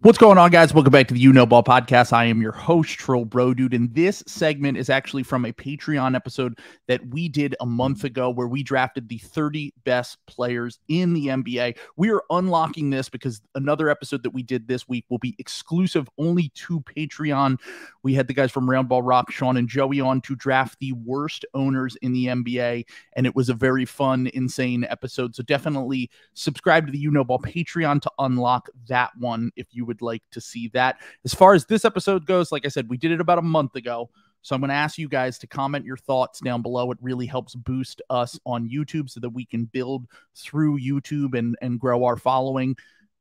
What's going on, guys? Welcome back to the You Know Ball podcast. I am your host, Troll Bro Dude, and this segment is actually from a Patreon episode that we did a month ago where we drafted the 30 best players in the NBA. We are unlocking this because another episode that we did this week will be exclusive only to Patreon. We had the guys from Round Ball Rock, Sean and Joey, on to draft the worst owners in the NBA, and it was a very fun, insane episode. So definitely subscribe to the You Know Ball Patreon to unlock that one if you would like to see that. As far as this episode goes, like I said, we did it about a month ago. So I'm going to ask you guys to comment your thoughts down below. It really helps boost us on YouTube so that we can build through YouTube and grow our following.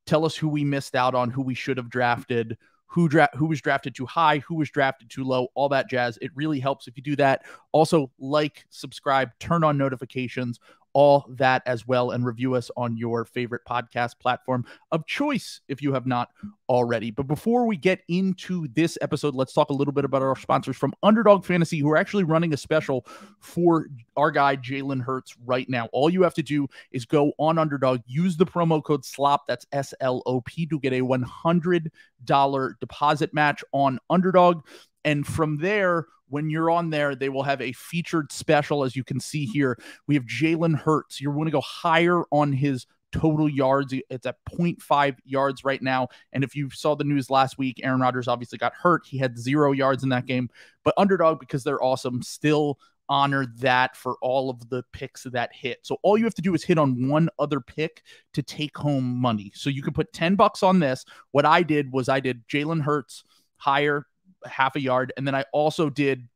Tell us who we missed out on, who we should have drafted, who was drafted too high, who was drafted too low, all that jazz. It really helps if you do that. Also, like, subscribe, turn on notifications, all that as well, and review us on your favorite podcast platform of choice if you have not already. But before we get into this episode, let's talk a little bit about our sponsors from Underdog Fantasy, who are actually running a special for our guy Jalen Hurts right now. All you have to do is go on Underdog, use the promo code SLOP, that's S-L-O-P, to get a $100 deposit match on Underdog. And from there, when you're on there, they will have a featured special. As you can see here, we have Jalen Hurts. You're going to go higher on his total yards. It's at 0.5 yards right now. And if you saw the news last week, Aaron Rodgers obviously got hurt. He had 0 yards in that game. But Underdog, because they're awesome, still honored that for all of the picks that hit. So all you have to do is hit on one other pick to take home money. So you can put $10 on this. What I did was I did Jalen Hurts higher, half a yard, and then I also did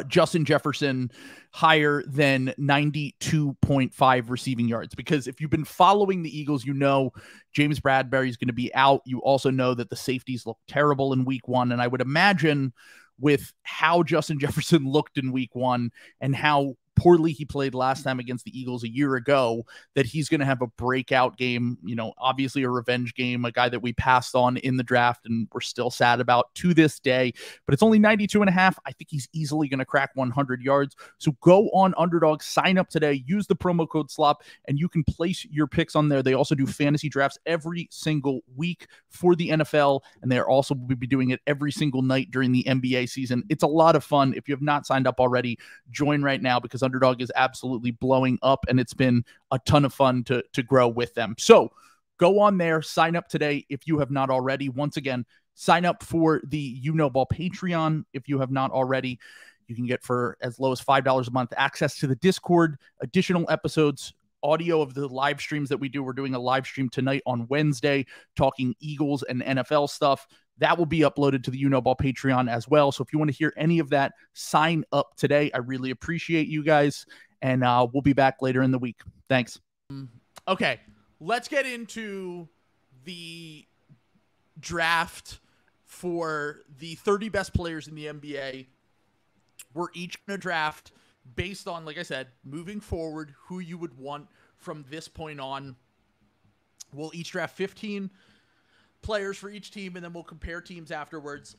Justin Jefferson higher than 92.5 receiving yards, because if you've been following the Eagles, you know James Bradbury is going to be out. You also know that the safeties look terrible in week 1, and I would imagine with how Justin Jefferson looked in week 1 and how poorly he played last time against the Eagles a year ago, that he's going to have a breakout game, you know, obviously a revenge game, a guy that we passed on in the draft and we're still sad about to this day, but it's only 92.5. I think he's easily going to crack 100 yards. So go on Underdog, sign up today, use the promo code SLOP, and you can place your picks on there. They also do fantasy drafts every single week for the NFL, and they're also will be doing it every single night during the NBA season. It's a lot of fun. If you have not signed up already, join right now, because Underdog is absolutely blowing up, and it's been a ton of fun to grow with them. So go on there, sign up today if you have not already. Once again, sign up for the You Know Ball Patreon if you have not already. You can get for as low as $5 a month access to the Discord, additional episodes, audio of the live streams that we do. We're doing a live stream tonight on Wednesday talking Eagles and NFL stuff. That will be uploaded to the You Know Ball Patreon as well. So if you want to hear any of that, sign up today. I really appreciate you guys, and we'll be back later in the week. Thanks. Okay, let's get into the draft for the 30 best players in the NBA. We're each going to draft based on, like I said, moving forward, who you would want from this point on. We'll each draft 15 players for each team, and then we'll compare teams afterwards.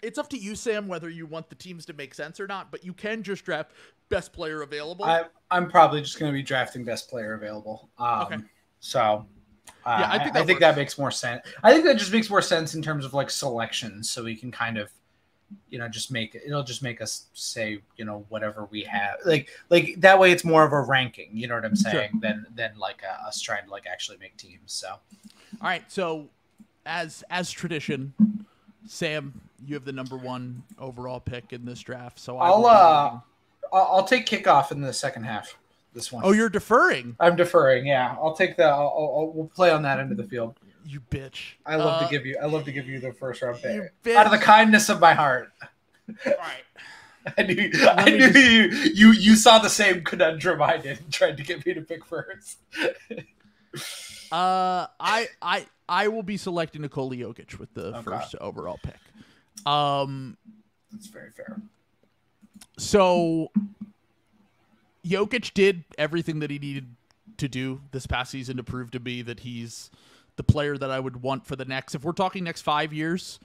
It's up to you, Sam, whether you want the teams to make sense or not, but you can just draft best player available. I'm probably just going to be drafting best player available. Okay. So yeah, I think that makes more sense. I think that just makes more sense in terms of like selections, so we can kind of, you know, it'll just make us say, you know, whatever we have, like that way it's more of a ranking, you know what I'm saying, sure, than like us trying to like actually make teams. So all right, so as tradition, Sam, you have the #1 overall pick in this draft. So I'll take kickoff in the second half. This one. Oh, you're deferring. I'm deferring. Yeah, I'll take the. We'll play on that end of the field. You bitch. I love to give you the first round pick out of the kindness of my heart. All right. I knew you saw the same conundrum I did and tried to get me to pick first. I will be selecting Nikola Jokic with the first overall pick. That's very fair. So Jokic did everything that he needed to do this past season to prove to me that he's the player that I would want for the next, if we're talking next 5 years,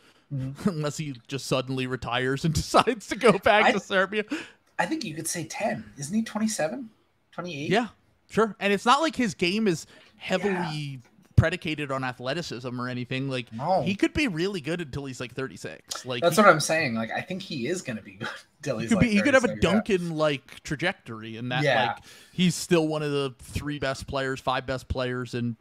unless he just suddenly retires and decides to go back to Serbia. I think you could say 10. Isn't he 27? 28? Yeah, sure. And it's not like his game is heavily predicated on athleticism or anything. Like he could be really good until he's like 36. Like that's what I'm saying. Like I think he is going to be good until he's he could have a Duncan like trajectory, and that like he's still one of the 5 best players in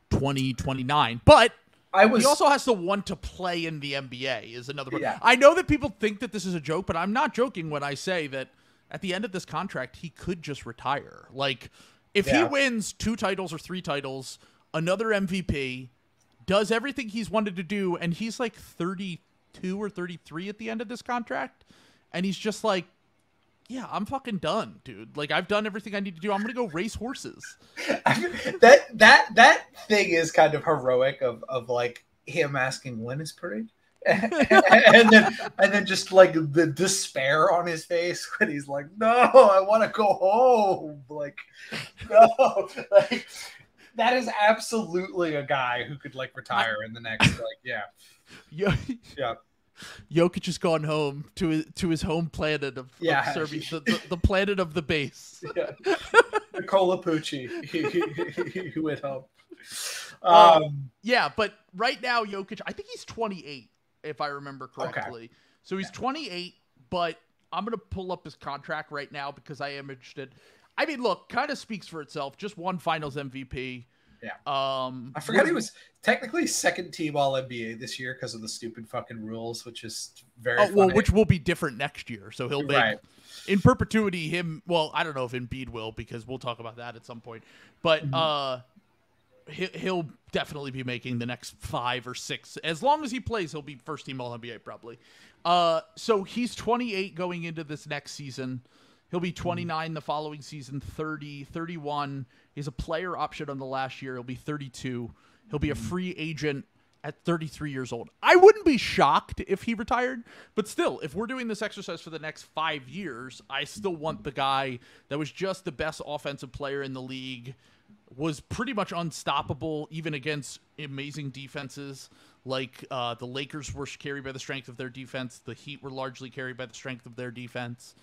2029. But he also has to want to play in the NBA is another part. I know that people think that this is a joke, but I'm not joking when I say that at the end of this contract, he could just retire. Like if he wins 2 titles or 3 titles, another MVP, does everything he's wanted to do, and he's like 32 or 33 at the end of this contract, and he's just like, yeah, I'm fucking done, dude. Like I've done everything I need to do. I'm gonna go race horses. that thing is kind of heroic of like him asking when is parade, and then just like the despair on his face when he's like, no, I want to go home. Like no, like. That is absolutely a guy who could like retire in the next yeah. Jokic has gone home to his home planet of Serbia, the planet of the base. Yeah. Nikola Pucci, he went home. But right now Jokic, I think he's 28 if I remember correctly. Okay. So he's 28, but I'm gonna pull up his contract right now because I am interested. I mean, look, kind of speaks for itself. Just won Finals MVP. Yeah. I forgot he was technically second team All NBA this year because of the stupid fucking rules, which is very funny. Well, which will be different next year. So he'll make in perpetuity him. Well, I don't know if Embiid will because we'll talk about that at some point. But he'll definitely be making the next 5 or 6. As long as he plays, he'll be first team All NBA probably. So he's 28 going into this next season. He'll be 29 the following season, 30, 31. He's a player option on the last year. He'll be 32. He'll be a free agent at 33 years old. I wouldn't be shocked if he retired, but still, if we're doing this exercise for the next 5 years, I still want the guy that was just the best offensive player in the league, was pretty much unstoppable even against amazing defenses. Like the Lakers were carried by the strength of their defense. The Heat were largely carried by the strength of their defense.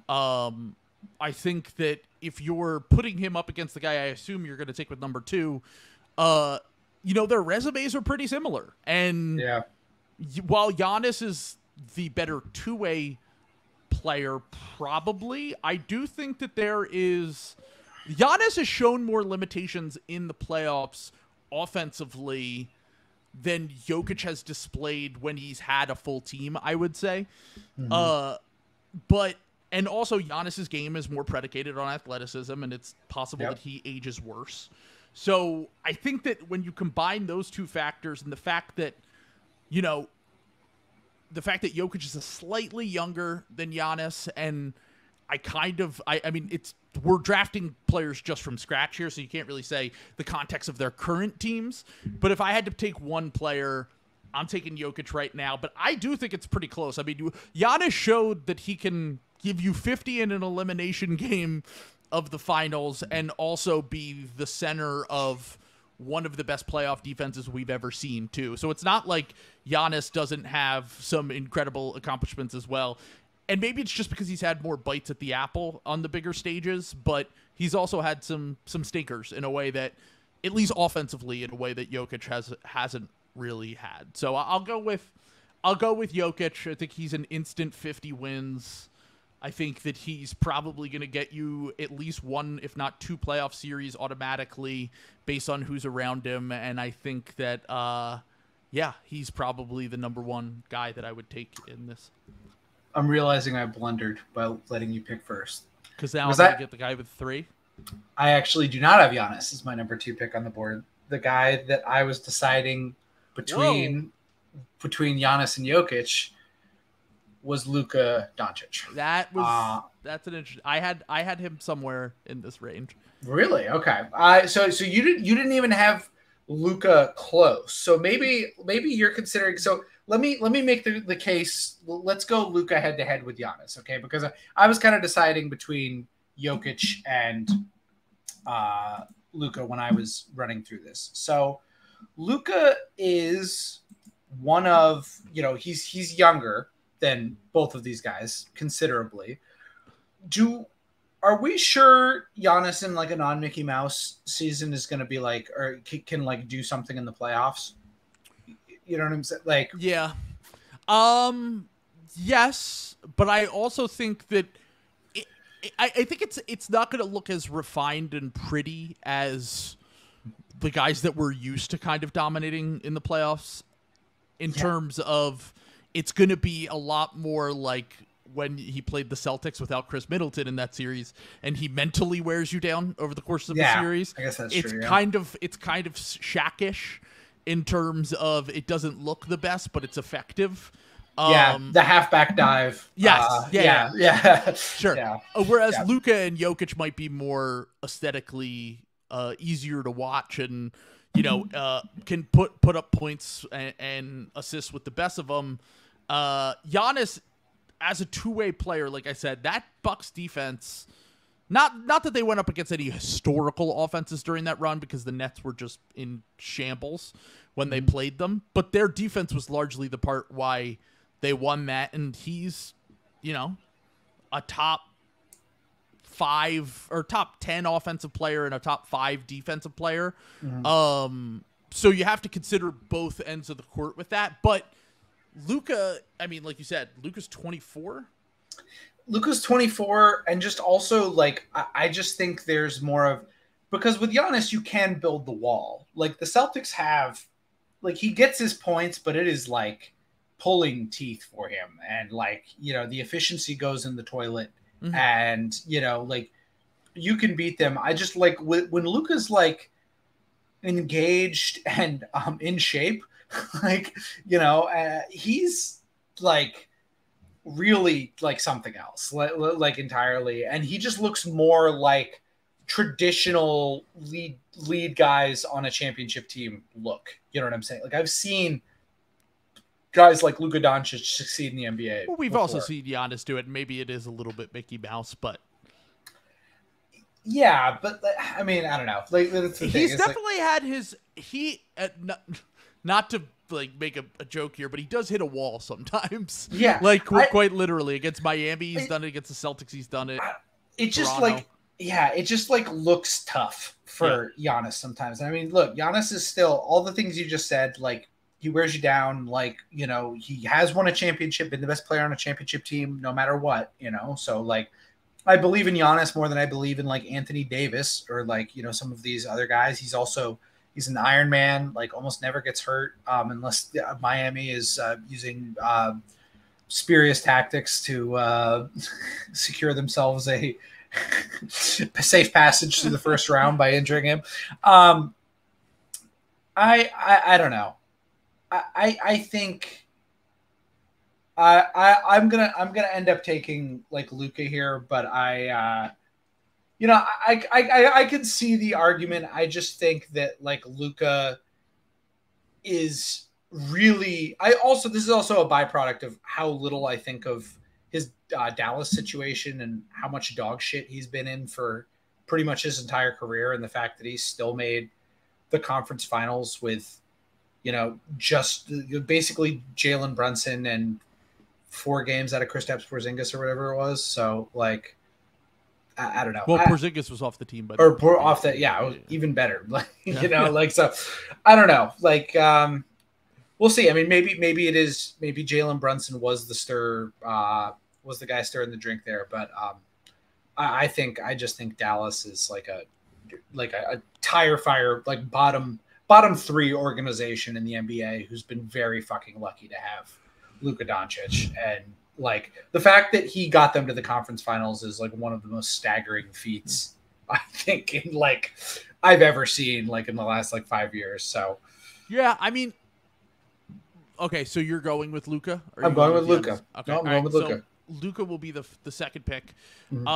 I think that if you're putting him up against the guy I assume you're going to take with number 2, their resumes are pretty similar. And while Giannis is the better two-way player, probably, I do think that Giannis has shown more limitations in the playoffs offensively than Jokic has displayed when he's had a full team, I would say. And also Giannis's game is more predicated on athleticism, and it's possible that he ages worse. So I think that when you combine those two factors and the fact that Jokic is a slightly younger than Giannis, and we're drafting players just from scratch here, so you can't really say the context of their current teams. But if I had to take one player, I'm taking Jokic right now. But I do think it's pretty close. I mean, Giannis showed that he can give you 50 in an elimination game of the finals and also be the center of one of the best playoff defenses we've ever seen, too. So it's not like Giannis doesn't have some incredible accomplishments as well. And maybe it's just because he's had more bites at the apple on the bigger stages, but he's also had some stinkers in a way that, at least offensively, in a way that Jokic hasn't really had. So I'll go with Jokic. I think he's an instant 50 wins. I think that he's probably going to get you at least 1, if not 2 playoff series automatically based on who's around him. And I think that, he's probably the number 1 guy that I would take in this. I'm realizing I blundered by letting you pick first. Because now I'm going to get the guy with 3. I actually do not have Giannis as my number 2 pick on the board. The guy that I was deciding between Giannis and Jokic was Luka Doncic. That's an interesting. I had him somewhere in this range. Really? Okay. So you didn't even have Luka close. So maybe you're considering. So let me make the case. Let's go Luka head to head with Giannis, okay? Because I was kind of deciding between Jokic and Luka when I was running through this. So Luka is one of he's younger than both of these guys considerably. Are we sure Giannis in like a non-Mickey Mouse season is going to be like, or can like do something in the playoffs? You know what I'm saying? Like, Yeah. Yes, but I also think that I think it's not going to look as refined and pretty as the guys that we're used to kind of dominating in the playoffs. In terms of, it's going to be a lot more like when he played the Celtics without Chris Middleton in that series, and he mentally wears you down over the course of the series. I guess that's it's true. Kind of Shaq-ish in terms of it doesn't look the best, but it's effective. The halfback dive. Yes. Sure. Yeah. Whereas Luka and Jokic might be more aesthetically easier to watch, and can put up points and assists with the best of them. Giannis, as a two-way player, like I said, that Bucks defense. Not that they went up against any historical offenses during that run, because the Nets were just in shambles when they played them, but their defense was largely the part why they won that, and he's, a top 5 or top 10 offensive player and a top 5 defensive player. So you have to consider both ends of the court with that. But Luka, I mean, like you said, Luka's 24. Luka's 24, and just also like I just think there's more of, because with Giannis you can build the wall. Like the Celtics have, like, he gets his points, but it is like pulling teeth for him, and like the efficiency goes in the toilet, and like you can beat them. I just like when Luka's like engaged and in shape, like he's like really like something else, like entirely, and he just looks more like traditional lead guys on a championship team look. You know what I'm saying? Like I've seen guys like Luka Doncic succeed in the NBA. Well, we've also seen Giannis do it. Maybe it is a little bit Mickey Mouse, but yeah, but I mean, I don't know. Like that's the he's thing. definitely had his not to like make a joke here, but he does hit a wall sometimes. Yeah, like quite literally against Miami. He's done it against the Celtics. He's done it. It just Toronto. It just like looks tough for Giannis sometimes. I mean, look, Giannis is still all the things you just said. Like he wears you down. Like he has won a championship, been the best player on a championship team, no matter what. So like I believe in Giannis more than I believe in like Anthony Davis or like some of these other guys. He's an Iron Man, like almost never gets hurt unless Miami is using spurious tactics to secure themselves a safe passage through the first round by injuring him. I don't know. I think I'm gonna end up taking like Luka here, but I can see the argument. I just think that like Luka is really. This is also a byproduct of how little I think of his Dallas situation and how much dog shit he's been in for pretty much his entire career, and the fact that he's still made the conference finals with, just basically Jalen Brunson and 4 games out of Kristaps Porzingis or whatever it was. So like, I don't know. Well, Porzingis was off the team, but off that, even better. Like like so, I don't know. Like, we'll see. I mean, maybe it is. Maybe Jalen Brunson was the guy stirring the drink there. But I just think Dallas is like a tire fire, like bottom 3 organization in the NBA who's been very fucking lucky to have Luka Doncic, and like the fact that he got them to the conference finals is like one of the most staggering feats I think in like I've ever seen like in the last like 5 years. So yeah, I mean, okay, so you're going with Luka? I'm going with Luka. Okay, no, I'm going with Luka. So Luka will be the second pick. Mm-hmm.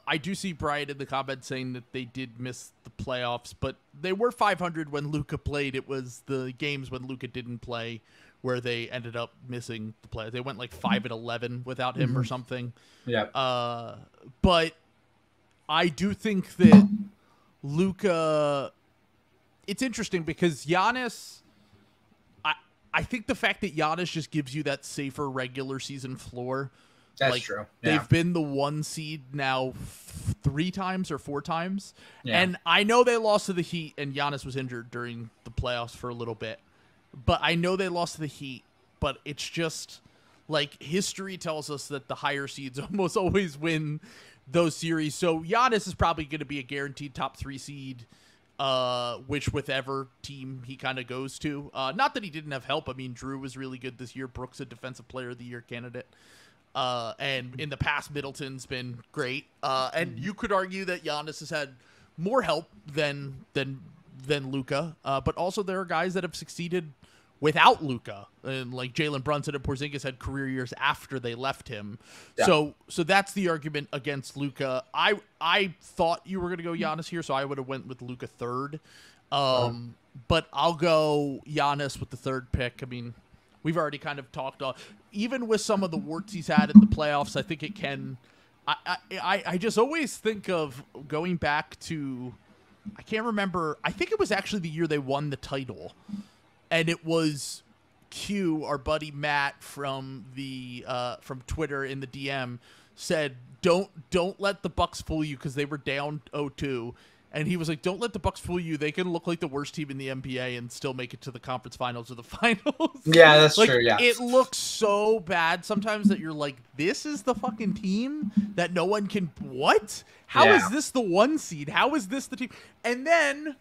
I do see Brian in the comments saying that they did miss the playoffs, but they were 500 when Luka played. It was the games when Luka didn't play where they ended up missing the play. They went like 5-11 without him or something. Yeah. But I do think that Luka, it's interesting because Giannis, I think the fact that Giannis just gives you that safer regular season floor That's true. Yeah. They've been the 1 seed now 3 times or 4 times. Yeah. And I know they lost to the Heat and Giannis was injured during the playoffs for a little bit. But I know they lost to the Heat, but it's just like history tells us that the higher seeds almost always win those series. So Giannis is probably going to be a guaranteed top 3 seed, whichever team he kind of goes to. Not that he didn't have help. I mean, Drew was really good this year. Brooks, a defensive player of the year candidate. And in the past, Middleton's been great. And you could argue that Giannis has had more help than Luka. But also there are guys that have succeeded without Luka, and like Jalen Brunson and Porzingis had career years after they left him. Yeah. So that's the argument against Luka. I thought you were going to go Giannis here, so I would have went with Luka third. But I'll go Giannis with the 3rd pick. I mean, we've already kind of talked on, even with some of the warts he's had in the playoffs, I think it can. I just always think of going back to, I can't remember. I think it was actually the year they won the title. And it was Q, our buddy Matt from from Twitter in the DM, said, "Don't let the Bucks fool you," because they were down 0-2, and he was like, "Don't let the Bucks fool you. They can look like the worst team in the NBA and still make it to the conference finals or the finals." Yeah, that's true. Yeah, it looks so bad sometimes that you're like, "This is the fucking team that no one can." What? How is this the 1 seed? How is this the team? And then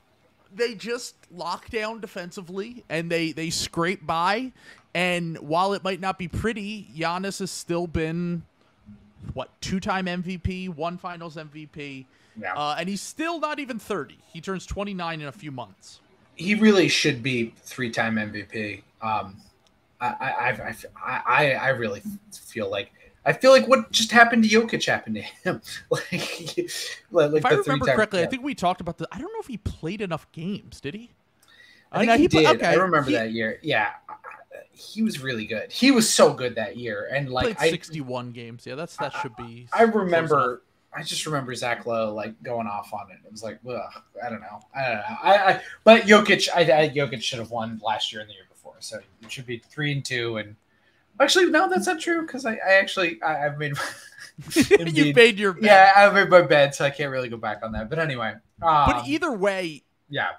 they just lock down defensively and they scrape by. And while it might not be pretty, Giannis has still been 2-time MVP, 1 Finals MVP. Yeah. And he's still not even 30. He turns 29 in a few months. He really should be 3-time MVP. I really feel like what just happened to Jokic happened to him. like if I remember correctly, I think we talked about I don't know if he played enough games. Did he? I think he did. Okay. I remember that year. Yeah, he was really good. He was so good that year, and like played 61 games. Yeah, that should be. I remember. I just remember Zach Lowe like going off on it. It was like, ugh, I don't know. But Jokic, Jokic should have won last year and the year before, so it should be 3-2 and. Actually, no, that's not true because I've made you made your bed. Yeah, I made my bed, so I can't really go back on that. But anyway, but either way, yeah,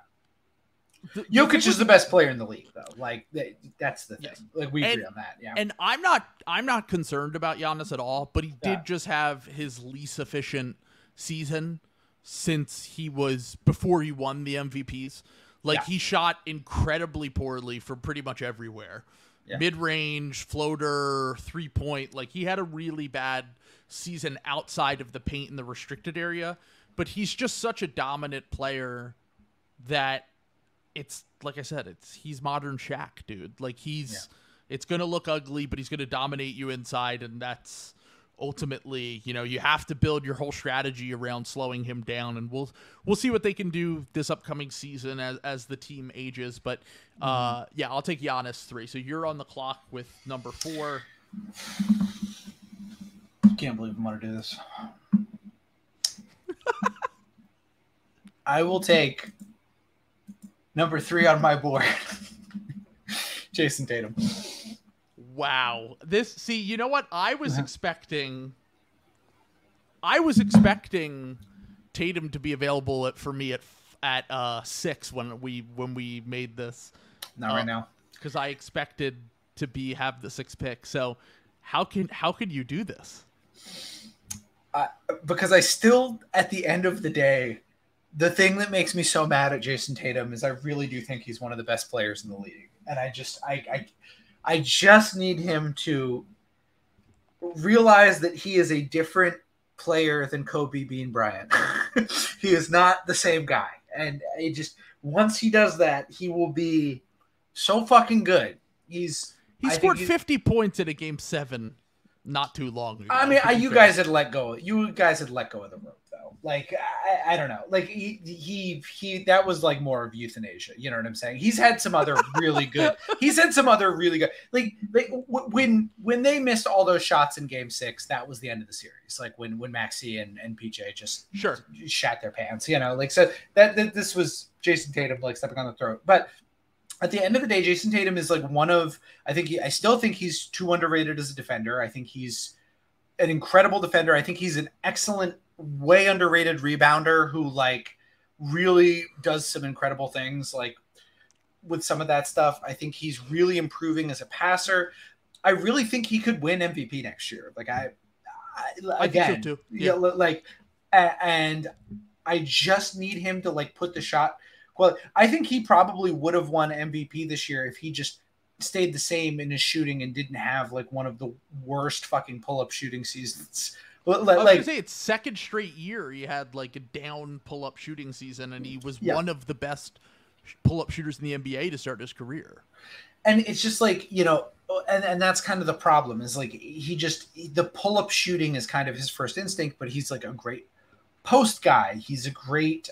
Jokic is the best player in the league, though. Like that's the thing. Yes. Like we agree on that. Yeah, and I'm not concerned about Giannis at all. But he did just have his least efficient season since before he won the MVPs. Like he shot incredibly poorly from pretty much everywhere. Yeah. Mid-range, floater, 3-point. Like, he had a really bad season outside of the paint in the restricted area. But he's just such a dominant player that it's, like I said, he's modern Shaq, dude. Like, it's going to look ugly, but he's going to dominate you inside. And that's ultimately, you have to build your whole strategy around slowing him down. And we'll see what they can do this upcoming season as the team ages. But I'll take Giannis 3. So you're on the clock with number 4. I can't believe I'm going to do this. I will take number 3 on my board. Jason Tatum. Wow. You know what? I was expecting Tatum to be available for me at 6 when we made this. Not right now. Because I expected to have the 6th pick. So how could you do this? Because I still, at the end of the day, the thing that makes me so mad at Jason Tatum is I really do think he's one of the best players in the league. And I just need him to realize that he is a different player than Kobe Bean Bryant. He is not the same guy. And once he does that, he will be so fucking good. He scored 50 points in a game 7 not too long ago. I mean, you guys had let go of the rope, though. Like, I don't know. Like, he that was like more of euthanasia. You know what I'm saying? He's had some other really good. Like when they missed all those shots in Game 6, that was the end of the series. Like when Maxey and PJ just shat their pants. Like so that this was Jason Tatum like stepping on the throat, but. At the end of the day, Jason Tatum is like I still think he's too underrated as a defender. I think he's an incredible defender. I think he's an excellent, way underrated rebounder who like really does some incredible things like with some of that stuff. I think he's really improving as a passer. I really think he could win MVP next year. Like I again, think so too. Yeah, like, and I just need him to like put the shot. Well, I think he probably would have won MVP this year if he just stayed the same in his shooting and didn't have like one of the worst fucking pull-up shooting seasons. I was gonna say it's second straight year he had like a down pull-up shooting season, and he was one of the best pull-up shooters in the NBA to start his career. And it's just like, you know, and that's kind of the problem is like the pull-up shooting is kind of his first instinct, but he's like a great post guy. He's a great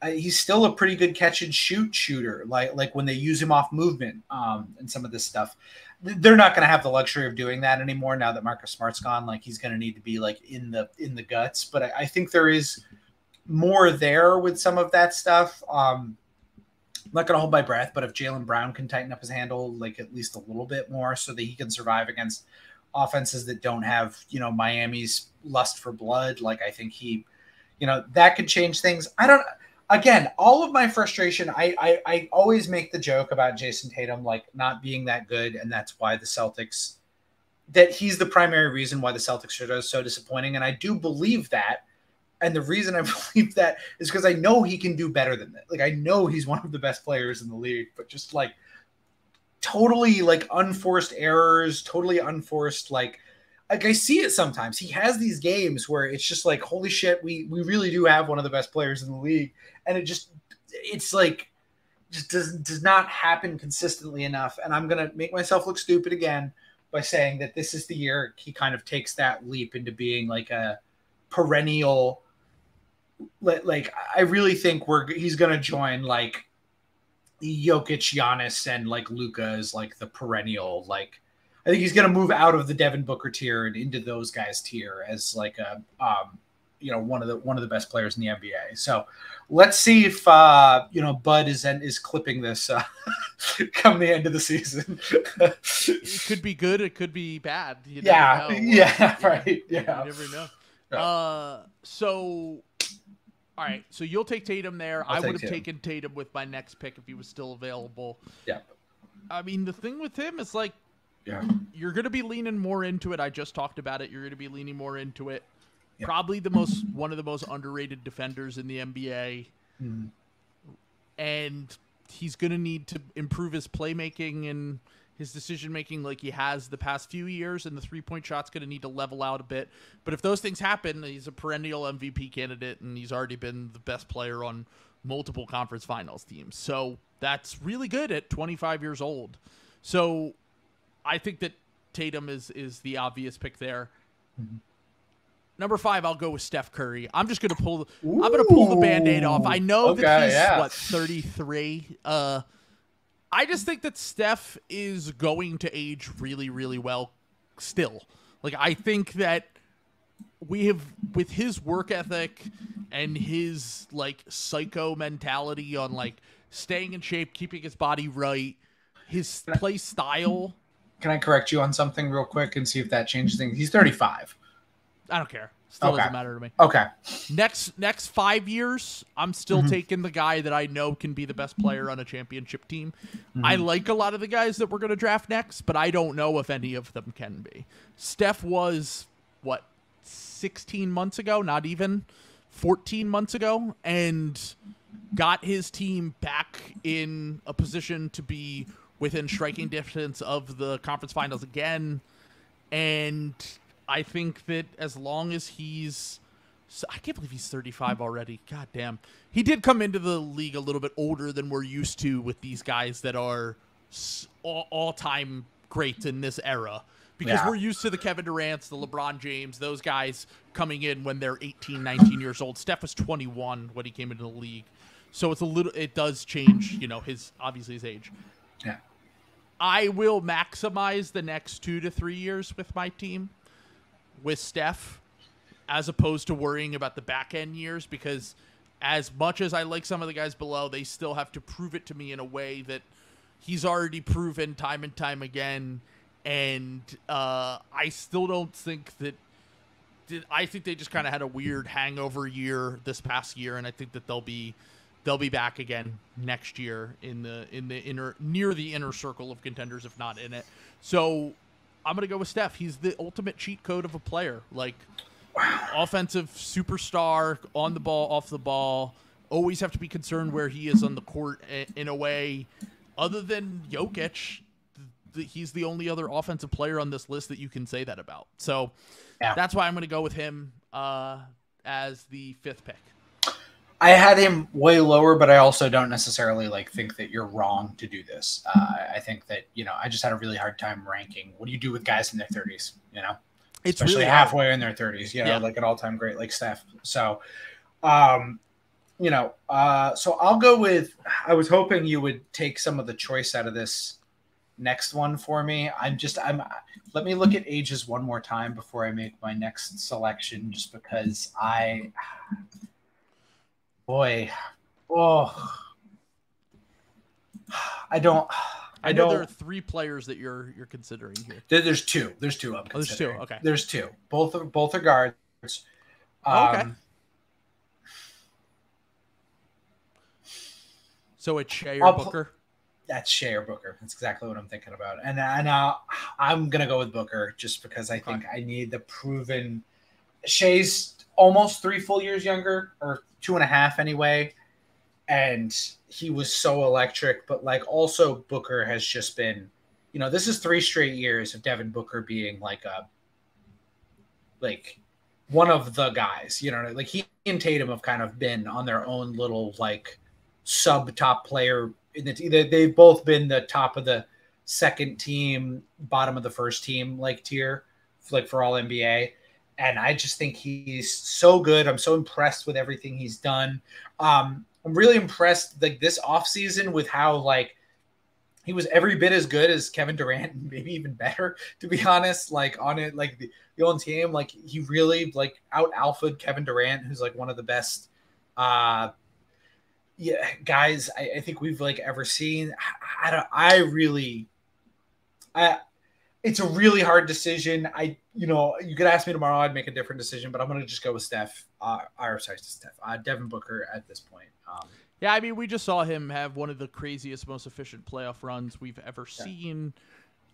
he's still a pretty good catch and shoot shooter. Like when they use him off movement and some of this stuff, they're not going to have the luxury of doing that anymore now that Marcus Smart's gone. Like he's going to need to be like in the guts. But I think there is more there with some of that stuff. I'm not going to hold my breath, but if Jaylen Brown can tighten up his handle like at least a little bit more so that he can survive against offenses that don't have, you know, Miami's lust for blood, like I think he, you know, that could change things. Again, all of my frustration, I always make the joke about Jason Tatum like not being that good, and that's why the Celtics, that he's the primary reason why the Celtics are so disappointing, and I do believe that. And the reason I believe that is because I know he can do better than that. Like I know he's one of the best players in the league, but just like totally like unforced errors, totally unforced like I see it sometimes. He has these games where it's just like, holy shit, we really do have one of the best players in the league. And it's like, just does not happen consistently enough. And I'm going to make myself look stupid again by saying that this is the year he kind of takes that leap into being like a perennial, like I really think he's going to join like Jokic, Giannis, and like Luka as like the perennial, like, I think he's going to move out of the Devin Booker tier and into those guys tier as like a, you know, one of the best players in the NBA. So let's see if you know, Bud is clipping this come the end of the season. It could be good. It could be bad. You right. Yeah. You never know. Yeah. So, all right. So you'll take Tatum there. I would have taken Tatum with my next pick if he was still available. Yeah. I mean, the thing with him is like, you're going to be leaning more into it. I just talked about it. You're going to be leaning more into it. Yeah. Probably one of the most underrated defenders in the NBA. Mm-hmm. And he's going to need to improve his playmaking and his decision-making like he has the past few years, and the three-point shot's going to need to level out a bit. But if those things happen, he's a perennial MVP candidate, and he's already been the best player on multiple conference finals teams. So that's really good at 25 years old. So I think that Tatum is the obvious pick there. Mm-hmm. Number 5, I'll go with Steph Curry. I'm just going to pull the Band-Aid off. I know that he's 33. I just think that Steph is going to age really, really well still. Like, I think that we have, with his work ethic and his like psycho mentality on like staying in shape, keeping his body right, his play style. Can I correct you on something real quick and see if that changes things? He's 35. I don't care. Still doesn't matter to me. Okay. Next 5 years, I'm still taking the guy that I know can be the best player on a championship team. Mm-hmm. I like a lot of the guys that we're going to draft next, but I don't know if any of them can be. Steph was, 16 months ago? Not even 14 months ago, and got his team back in a position to be within striking distance of the conference finals again. And I think that as long as I can't believe he's 35 already. God damn. He did come into the league a little bit older than we're used to with these guys that are all-time greats in this era. Because we're used to the Kevin Durant's, the LeBron James, those guys coming in when they're 18, 19 years old. Steph was 21 when he came into the league. So it does change, obviously his age. Yeah. I will maximize the next 2 to 3 years with my team with Steph, as opposed to worrying about the back end years, because as much as I like some of the guys below, they still have to prove it to me in a way that he's already proven time and time again. And I still don't think that. I think they just kind of had a weird hangover year this past year, and I think that they'll be back again next year in the near the inner circle of contenders, if not in it. So I'm gonna go with Steph. He's the ultimate cheat code of a player, like offensive superstar, on the ball, off the ball. Always have to be concerned where he is on the court. In a way, other than Jokic, he's the only other offensive player on this list that you can say that about. So that's why I'm going to go with him as the 5th pick. I had him way lower, but I also don't necessarily like think that you're wrong to do this. I think that, I just had a really hard time ranking. What do you do with guys in their 30s, It's especially really halfway in their 30s, like an all-time great like Steph. So, so I'll go with, I was hoping you would take some of the choice out of this next one for me. Let me look at ages one more time before I make my next selection, just because I know there are 3 players that you're considering here. There's two I'm considering. There's 2. Okay. There's 2. Both are guards. Okay. So it's Shea or Booker? That's Shea or Booker. That's exactly what I'm thinking about. And I'm going to go with Booker just because I think I need the proven. Shea's almost 3 full years younger, or 2.5 anyway. And he was so electric. But also Booker has just been, this is 3 straight years of Devin Booker being one of the guys. He and Tatum have kind of been on their own little sub top player. They've both been the top of the second team, bottom of the first team tier, for all NBA. And I just think he's so good. I'm so impressed with everything he's done. I'm really impressed this offseason with how he was every bit as good as Kevin Durant, and maybe even better, to be honest. On it, the own team, he really out alphaed Kevin Durant, who's one of the best guys I think we've ever seen. It's a really hard decision. You could ask me tomorrow, I'd make a different decision, but I'm going to just go with Devin Booker at this point. Yeah, I mean, we just saw him have one of the craziest, most efficient playoff runs we've ever seen.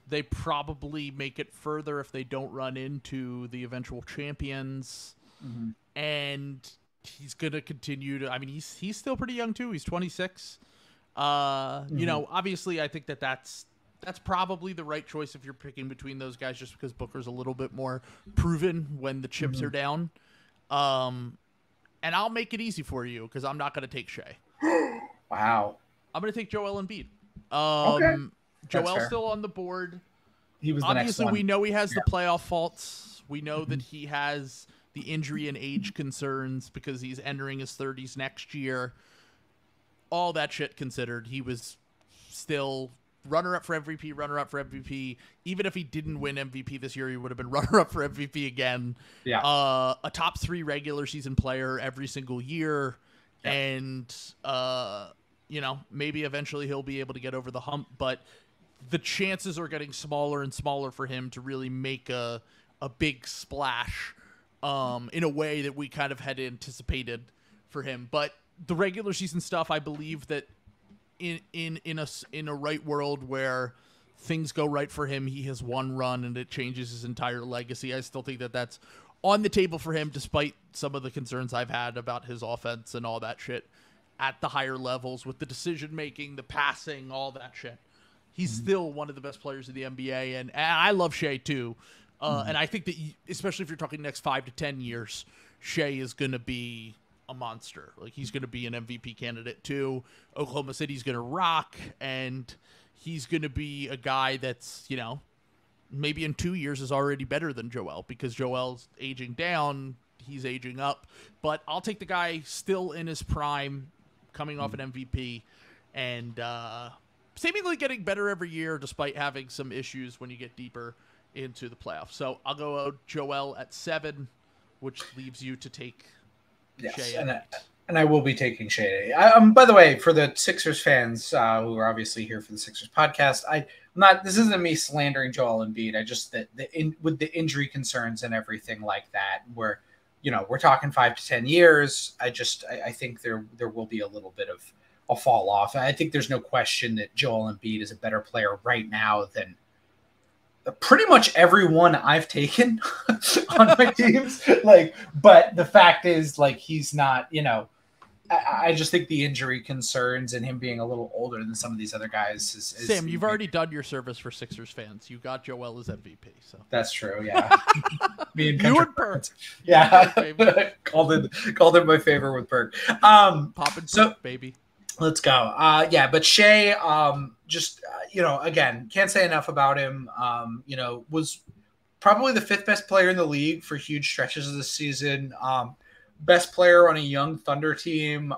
They probably make it further if they don't run into the eventual champions. Mm-hmm. And he's going to continue to, I mean, he's still pretty young too. He's 26. Obviously I think that's probably the right choice if you're picking between those guys, just because Booker's a little bit more proven when the chips are down. And I'll make it easy for you because I'm not going to take Shea. Wow. I'm going to take Joel Embiid. Okay. Joel's still on the board. He was the Obviously, next one. we know he has the playoff faults. We know that he has the injury and age concerns because he's entering his 30s next year. All that shit considered, he was still runner-up for MVP. Even if he didn't win MVP this year, he would have been runner-up for MVP again. Yeah. A top 3 regular season player every single year. Yeah. And, maybe eventually he'll be able to get over the hump, but the chances are getting smaller and smaller for him to really make a big splash in a way that we kind of had anticipated for him. But the regular season stuff, I believe that in a right world where things go right for him, he has one run and it changes his entire legacy. I still think that that's on the table for him, despite some of the concerns I've had about his offense and all that shit at the higher levels with the decision making, the passing, all that shit. He's still one of the best players in the NBA, and I love Shea too. And I think that, especially if you're talking next 5 to 10 years, Shea is going to be a monster. He's going to be an MVP candidate too. Oklahoma City's going to rock, and he's going to be a guy that's, maybe in 2 years is already better than Joel, because Joel's aging down, he's aging up. But I'll take the guy still in his prime, coming off an MVP, and seemingly getting better every year despite having some issues when you get deeper into the playoffs. So I'll go Joel at 7, which leaves you to take Shea. And I will be taking Shea. By the way, for the Sixers fans who are obviously here for the Sixers podcast, I'm not. This isn't me slandering Joel Embiid. I just with the injury concerns and everything like that, where we're talking 5 to 10 years. I think there will be a little bit of a fall off. I think there's no question that Joel Embiid is a better player right now than pretty much everyone I've taken on my teams. But the fact is, he's not. I just think the injury concerns and him being a little older than some of these other guys is Sam, you've already done your service for Sixers fans. You got Joel as MVP, so that's true. Yeah, me and you and Perk. Yeah, called in my favor with Perk. Poppin' Perk, baby. Let's go. But Shea, again, can't say enough about him. Was probably the 5th best player in the league for huge stretches of the season. Best player on a young Thunder team.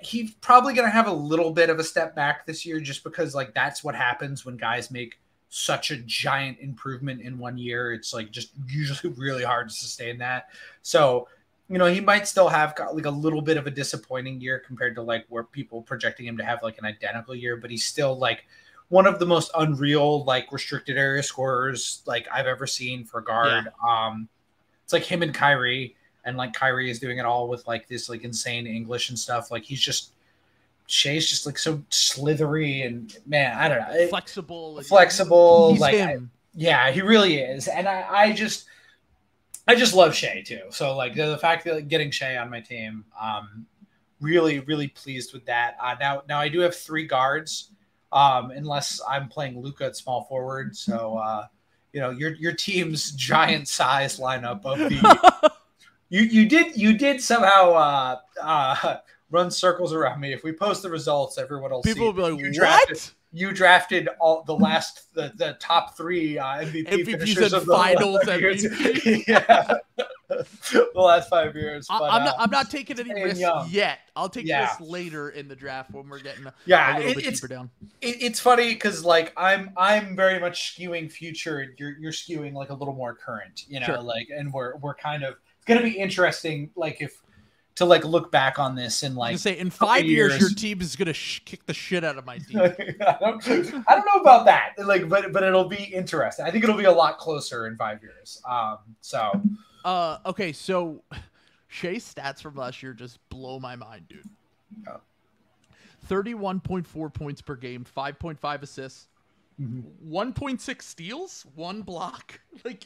He's probably going to have a little bit of a step back this year just because that's what happens when guys make such a giant improvement in 1 year. It's just usually really hard to sustain that. So, he might still have got a little bit of a disappointing year compared to where people projecting him to have an identical year, but he's still one of the most unreal restricted area scorers I've ever seen for guard. Yeah. It's him and Kyrie, and Kyrie is doing it all with this insane English and stuff. Shea's just so slithery and man, I don't know, flexible. He's him. He really is, and I just love Shea too. So the fact that getting Shea on my team, really really pleased with that. Now I do have 3 guards, unless I'm playing Luka at small forward. So. Your team's giant size lineup of the you did somehow run circles around me. If we post the results, everyone will People see. Will be like, You drafted all the top 3 MVP finishers of the finals MVP. Yeah. The last 5 years. But, I'm not taking any risks yet. I'll take this later in the draft when we're getting a little bit deeper down. It's funny because I'm very much skewing future. You're skewing a little more current. Sure. And we're kind of, it's gonna be interesting. If to look back on this and say in 5 years your team is gonna kick the shit out of my team. I don't know about that. But it'll be interesting. I think it'll be a lot closer in 5 years. Okay, so Shea's stats from last year just blow my mind, dude. Oh. 31.4 points per game, 5.5 assists, 1.6 steals, 1 block. The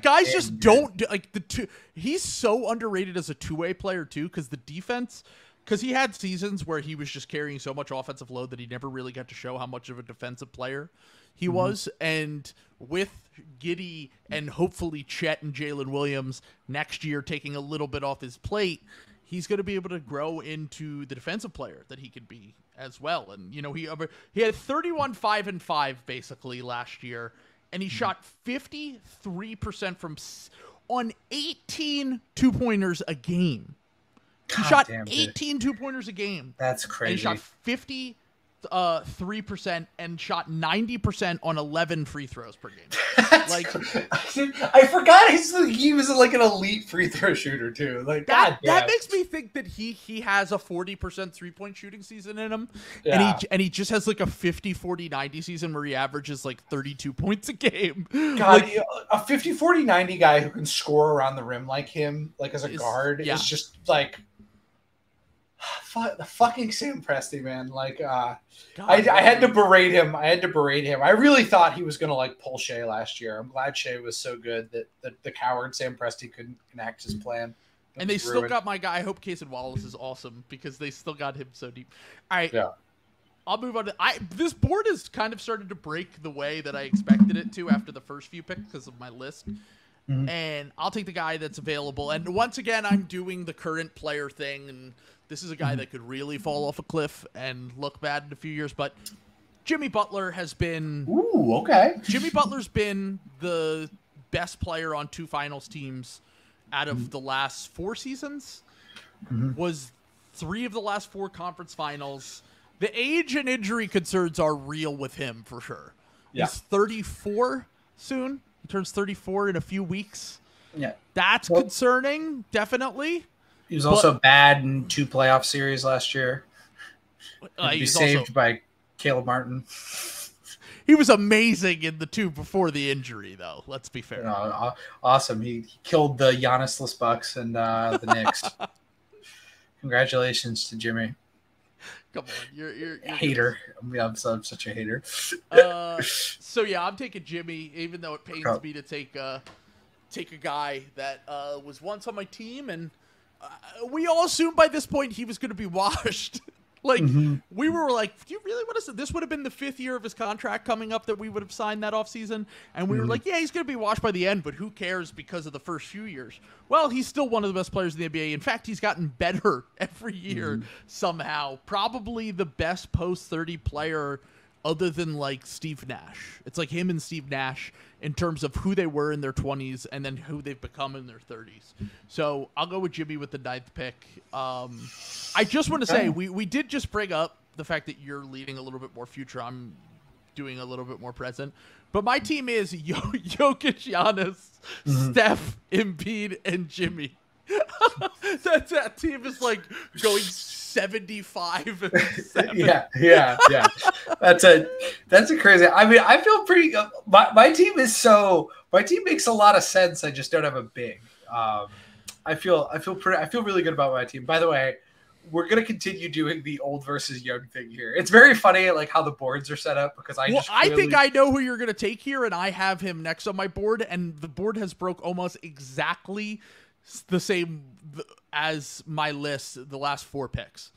guys just don't do, the two. He's so underrated as a two-way player too, because the defense. Because he had seasons where he was just carrying so much offensive load that he never really got to show how much of a defensive player he was. And with Giddey and hopefully Chet and Jalen Williams next year taking a little bit off his plate, he's going to be able to grow into the defensive player that he could be as well. And, he had 31, 5, and 5 basically last year, and he shot 53% on 18 2-pointers a game. He shot 18 2-pointers a game. That's crazy. And he shot 53% and shot 90% on 11 free throws per game. I forgot he was an elite free throw shooter too. That makes me think that he has a 40% 3-point shooting season in him. Yeah. And he just has a 50-40-90 season where he averages 32 points a game. God, a 50-40-90 guy who can score around the rim like him, as a guard, is just the fucking Sam Presti, man. I had to berate him. I really thought he was gonna pull Shea last year. I'm glad Shea was so good that the coward Sam Presti couldn't enact his plan. And they still got my guy. I hope Cason Wallace is awesome because they still got him so deep. All right. Yeah. I'll move on to this board has kind of started to break the way that I expected it to after the first few picks because of my list. Mm-hmm. And I'll take the guy that's available. And once again, I'm doing the current player thing, and this is a guy that could really fall off a cliff and look bad in a few years. But Jimmy Butler has been... Ooh, okay. Jimmy Butler's been the best player on 2 finals teams out of the last 4 seasons. Was 3 of the last 4 conference finals. The age and injury concerns are real with him for sure. Yeah. He's 34 soon. He turns 34 in a few weeks. Yeah. That's concerning, definitely. He was also bad in 2 playoff series last year. He was saved by Caleb Martin. He was amazing in the 2 before the injury, though. Let's be fair. Awesome. He killed the Giannis-less Bucks and the Knicks. Congratulations to Jimmy. Come on, you're hater. I'm such a hater. So yeah, I'm taking Jimmy, even though it pains me to take a guy that was once on my team, and we all assumed by this point he was going to be washed. Like, we were like, do you really want to? This would have been the 5th year of his contract coming up that we would have signed that offseason. And we were like, yeah, he's going to be washed by the end, but who cares because of the first few years? Well, he's still one of the best players in the NBA. In fact, he's gotten better every year somehow. Probably the best post-30 player other than, like, Steve Nash. It's like him and Steve Nash in terms of who they were in their 20s and then who they've become in their 30s. So I'll go with Jimmy with the 9th pick. I just want to say, we did just bring up the fact that you're leading a little bit more future. I'm doing a little bit more present. But my team is Jokic, Giannis, Steph, Embiid, and Jimmy. that team is like going 75 and 7. Yeah. That's a crazy. I mean, I feel pretty. My team makes a lot of sense. I just don't have a big. I feel really good about my team. By the way, we're gonna continue doing the old versus young thing here. It's very funny, like how the boards are set up, because I think I know who you're gonna take here, and I have him next on my board, and the board has broke almost exactly the same as my list, the last 4 picks.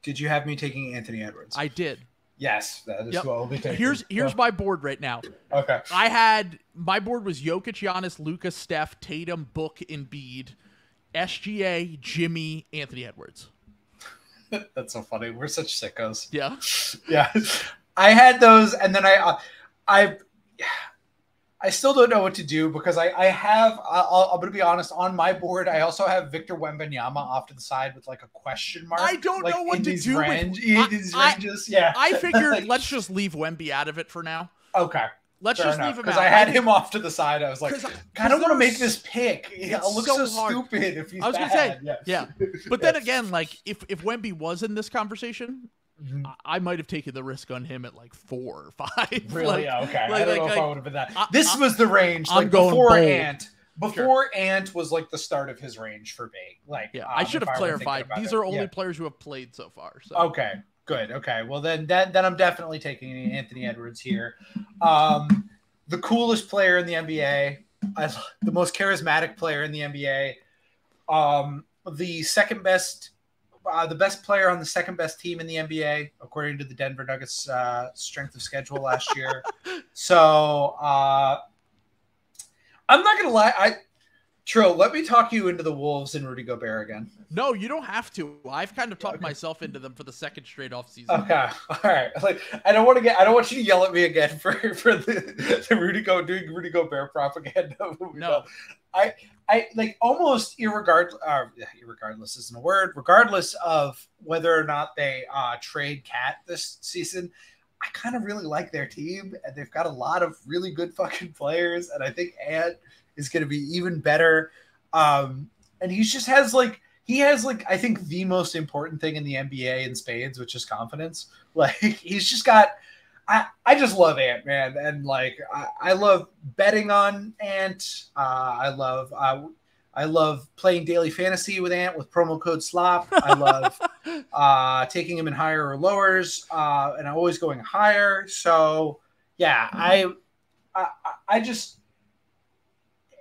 Did you have me taking Anthony Edwards? I did. Yes, that is what I'll be taking. Here's my board right now. Okay. My board was Jokic, Giannis, Luka, Steph, Tatum, Book, Embiid, SGA, Jimmy, Anthony Edwards. That's so funny. We're such sickos. Yeah. Yeah. I had those, and then I still don't know what to do, because I'm going to be honest, on my board, I also have Victor Wembanyama off to the side with like a question mark. I don't know what to do in these ranges. Yeah. I figured let's just leave Wemby out of it for now. Okay. Let's just leave him out. Because I had him off to the side. I was like, I don't want to make this pick. It looks so stupid if he's bad. I was going to say, yeah. But then again, like if Wemby was in this conversation, I might have taken the risk on him at like 4 or 5. Really? Okay. I don't know if I would have been that. This was the range. Like before Ant was like the start of his range for me. Like, I should have clarified. These are only players who have played so far. So. Okay. Good. Okay. Well, then I'm definitely taking Anthony Edwards here. The coolest player in the NBA, the most charismatic player in the NBA, the second best. The best player on the second best team in the NBA, according to the Denver Nuggets strength of schedule last year. So I'm not going to lie. Trill, let me talk you into the Wolves and Rudy Gobert again. No, you don't have to. I've kind of talked myself into them for the second straight off season. Okay, all right. Like, I don't want you to yell at me again for the doing Rudy Gobert propaganda. No, I like almost irregardless isn't a word. Regardless of whether or not they trade Cat this season, I kind of really like their team, and they've got a lot of really good fucking players, and I think Ant is going to be even better. And he has I think the most important thing in the NBA in spades, which is confidence. Like, he's just got. I just love Ant, man, and like I love betting on Ant. I love playing daily fantasy with Ant with promo code SLOP. I love taking him in higher or lowers, and I'm always going higher. So yeah, I just.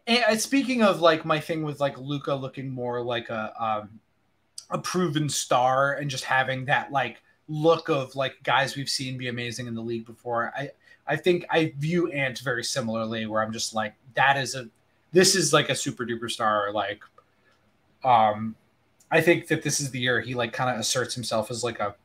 And speaking of like my thing with like Luka looking more like a proven star and just having that like look of like guys we've seen be amazing in the league before, I think I view Ant very similarly, where I'm just like, this is like a super duper star. Like, I think that this is the year he like kind of asserts himself as like a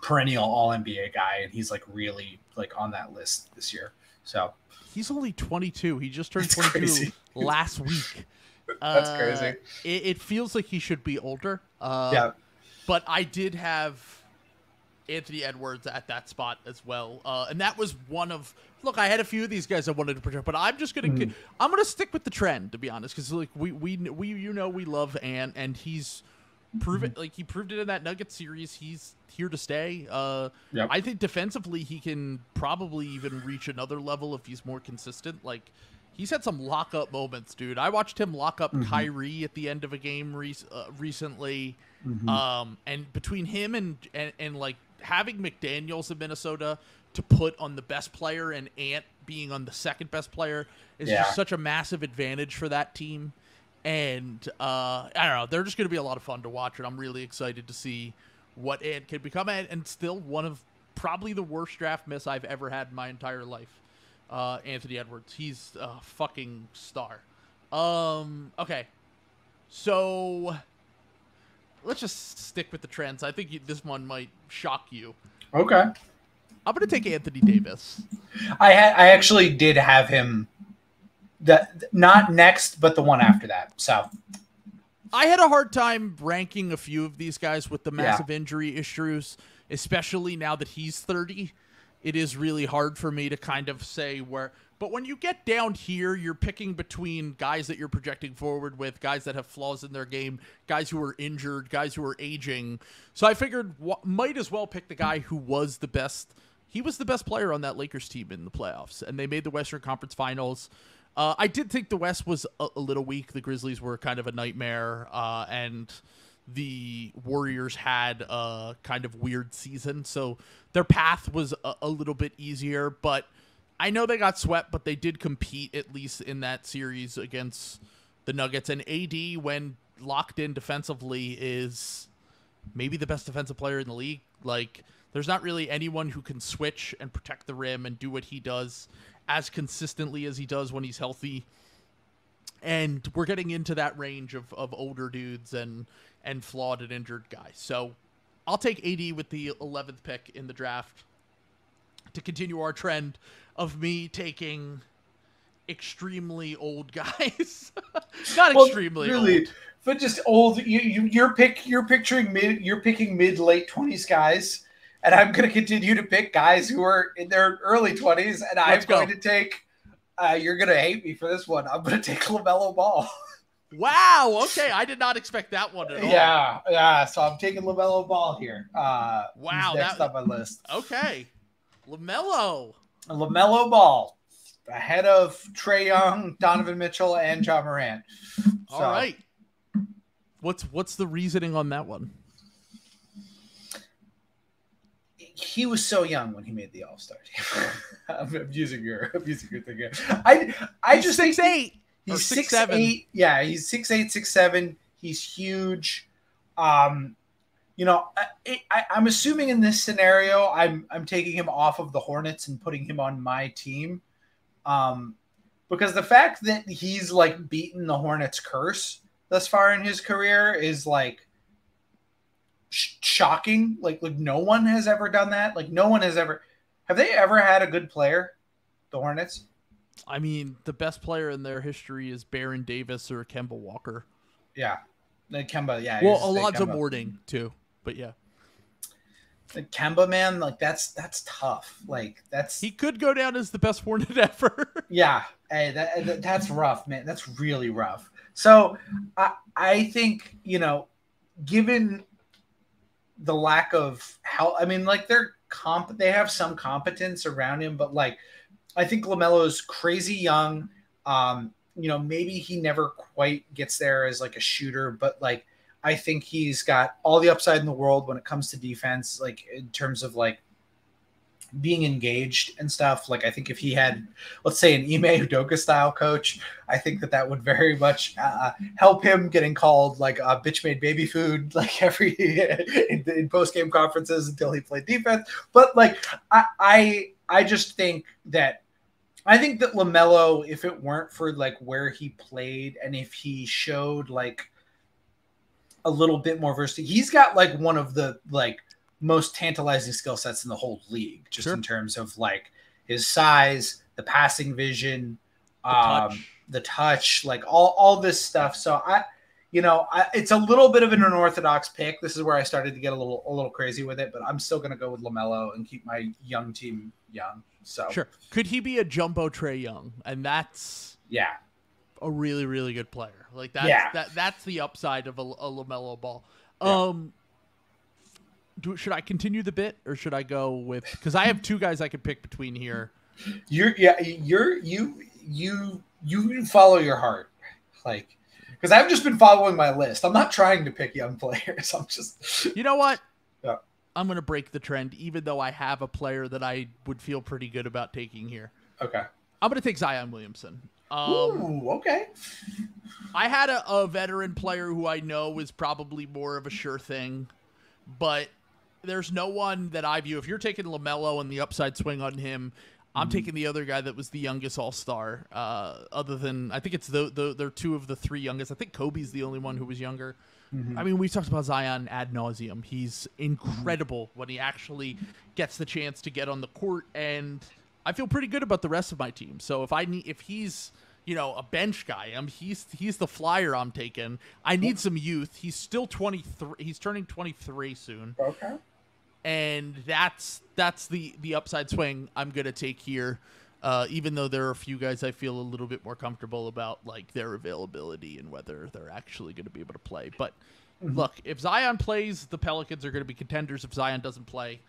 perennial all NBA guy, and he's like really like on that list this year. So he's only 22. He just turned 22 last week. That's crazy. It feels like he should be older. Yeah. But I did have Anthony Edwards at that spot as well. And that was one of, look, I had a few of these guys I wanted to project, but I'm just going to, I'm going to stick with the trend, to be honest. Cause like we love Ant, and he's proven, like he proved it in that Nuggets series. He's here to stay. I think defensively, he can probably even reach another level if he's more consistent. Like he's had some lockup moments, dude. I watched him lock up Kyrie at the end of a game recently. And between him and like having McDaniels in Minnesota to put on the best player and Ant being on the second best player is just such a massive advantage for that team. And I don't know, they're just going to be a lot of fun to watch, and I'm really excited to see what Ant can become. And still one of probably the worst draft miss I've ever had in my entire life. Anthony Edwards, he's a fucking star. Okay, so let's just stick with the trends. I think this one might shock you. Okay. I'm going to take Anthony Davis. I actually did have him not next, but the one after that. So I had a hard time ranking a few of these guys with the massive injury issues, especially now that he's 30. It is really hard for me to kind of say where. But when you get down here, you're picking between guys that you're projecting forward with, guys that have flaws in their game, guys who are injured, guys who are aging. So I figured might as well pick the guy who was the best. He was the best player on that Lakers team in the playoffs, and they made the Western Conference Finals. I did think the West was a little weak. The Grizzlies were kind of a nightmare, and the Warriors had a kind of weird season. So their path was a little bit easier, but I know they got swept, but they did compete at least in that series against the Nuggets. And AD, when locked in defensively, is maybe the best defensive player in the league. Like, there's not really anyone who can switch and protect the rim and do what he does as consistently as he does when he's healthy. And we're getting into that range of older dudes and flawed and injured guys. So I'll take AD with the 11th pick in the draft to continue our trend of me taking extremely old guys. Not extremely really old, but just old. You're picking mid late 20s guys, and I'm going to continue to pick guys who are in their early 20s, and I'm going to take. You're going to hate me for this one. I'm going to take LaMelo Ball. Wow. Okay, I did not expect that one at all. Yeah. So I'm taking LaMelo Ball here. Wow, he's next on my list. Okay, LaMelo Ball, ahead of Trae Young, Donovan Mitchell, and Ja Morant. All right. What's the reasoning on that one? He was so young when he made the All-Star team. I'm using your thing here. I just think 6'8". He's 6'7". Yeah, he's 6'8", 6'7". He's huge. I'm assuming in this scenario, I'm taking him off of the Hornets and putting him on my team, because the fact that he's like beaten the Hornets curse thus far in his career is like shocking. Like no one has ever done that. Like no one has ever. Have they ever had a good player, the Hornets? I mean, the best player in their history is Baron Davis or Kemba Walker. Yeah, Kemba. Yeah. Well, Alonzo Mourning too, but yeah. The Kemba, man, like that's tough. Like he could go down as the best Hornet ever. Yeah, hey, that's rough, man. That's really rough. So I think, given the lack of how, I mean, like they have some competence around him, but like I think LaMelo is crazy young. Maybe he never quite gets there as like a shooter, but like I think he's got all the upside in the world when it comes to defense, like in terms of like being engaged and stuff. Like I think if he had, let's say, an Ime Udoka style coach, I think that would very much help him getting called like a bitch made baby food, like every in post game conferences until he played defense. But like I just think that LaMelo, if it weren't for like where he played and if he showed like a little bit more versatility, he's got like one of the like most tantalizing skill sets in the whole league, just in terms of like his size, the passing vision, the touch, like all this stuff. So it's a little bit of an unorthodox pick. This is where I started to get a little crazy with it, but I'm still going to go with LaMelo and keep my young team young. So sure. Could he be a jumbo Trae Young? And that's a really, really good player. Like that's the upside of a LaMelo Ball. Should I continue the bit or should I go with, because I have two guys I could pick between here. You follow your heart, like, because I've just been following my list. I'm not trying to pick young players. I'm just, you know what? Yeah. I'm going to break the trend, even though I have a player that I would feel pretty good about taking here. Okay. I'm going to take Zion Williamson. Ooh, okay. I had a veteran player who I know is probably more of a sure thing, but there's no one that I view. If you're taking LaMelo and the upside swing on him, I'm taking the other guy that was the youngest All-Star. Other than, I think it's they're two of the three youngest. I think Kobe's the only one who was younger. Mm-hmm. I mean, we talked about Zion ad nauseum. He's incredible when he actually gets the chance to get on the court, and I feel pretty good about the rest of my team. So if he's a bench guy, he's the flyer I'm taking. I need some youth. He's still 23. He's turning 23 soon. Okay. And that's the upside swing I'm gonna take here, even though there are a few guys I feel a little bit more comfortable about, like their availability and whether they're actually going to be able to play. But look, if Zion plays, the Pelicans are going to be contenders. If Zion doesn't play,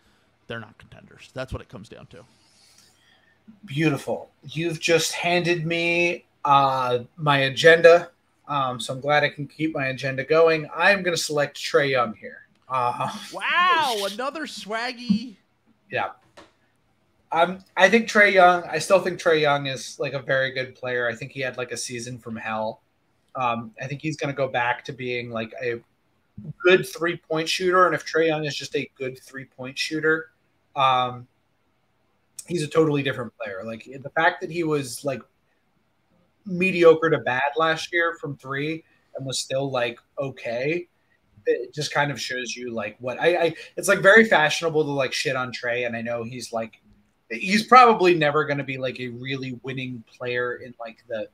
they're not contenders. That's what it comes down to. Beautiful. You've just handed me my agenda, so I'm glad I can keep my agenda going. I'm going to select Trae Young here. Wow, another swaggy. Yeah. I think Trae Young, I still think Trae Young is like a very good player. I think he had like a season from hell. I think he's going to go back to being like a good 3-point shooter. And if Trae Young is just a good 3-point shooter, he's a totally different player. Like the fact that he was like mediocre to bad last year from 3 and was still like okay, it just kind of shows you like what it's like very fashionable to like shit on Trae, and I know he's probably never going to be like a really winning player in like the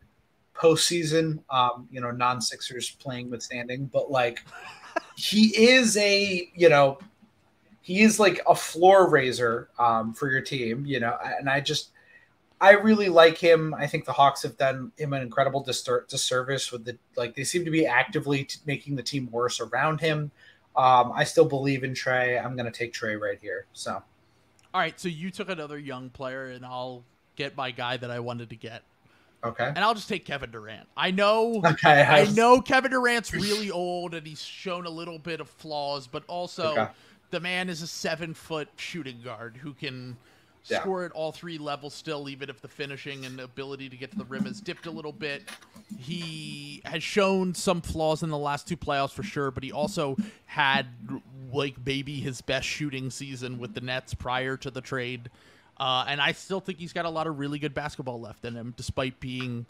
postseason, non-Sixers playing withstanding, but like he is like a floor raiser for your team, and I really like him. I think the Hawks have done him an incredible disservice with they seem to be actively making the team worse around him. I still believe in Trae. I'm going to take Trae right here. So, all right. So you took another young player, and I'll get my guy that I wanted to get. Okay. And I'll just take Kevin Durant. I know Kevin Durant's really old, and he's shown a little bit of flaws, but also the man is a 7-foot shooting guard who can score at all 3 levels still, even if the finishing and the ability to get to the rim has dipped a little bit. He has shown some flaws in the last 2 playoffs for sure, but he also had like maybe his best shooting season with the Nets prior to the trade. And I still think he's got a lot of really good basketball left in him, despite being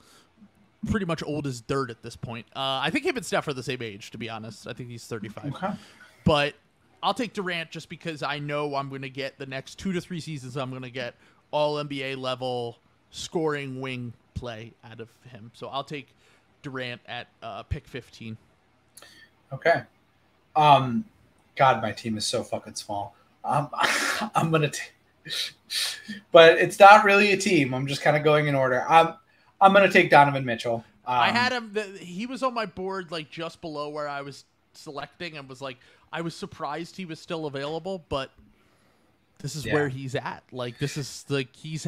pretty much old as dirt at this point. I think him and Steph are the same age, to be honest. I think he's 35. Okay. But I'll take Durant just because I know I'm going to get the next 2 to 3 seasons. I'm going to get all NBA level scoring wing play out of him. So I'll take Durant at pick 15. Okay. God, my team is so fucking small. I'm going to but it's not really a team. I'm just kind of going in order. I'm going to take Donovan Mitchell. I had him. He was on my board like just below where I was selecting, and was like, I was surprised he was still available, but this is where he's at. Like, this is like he's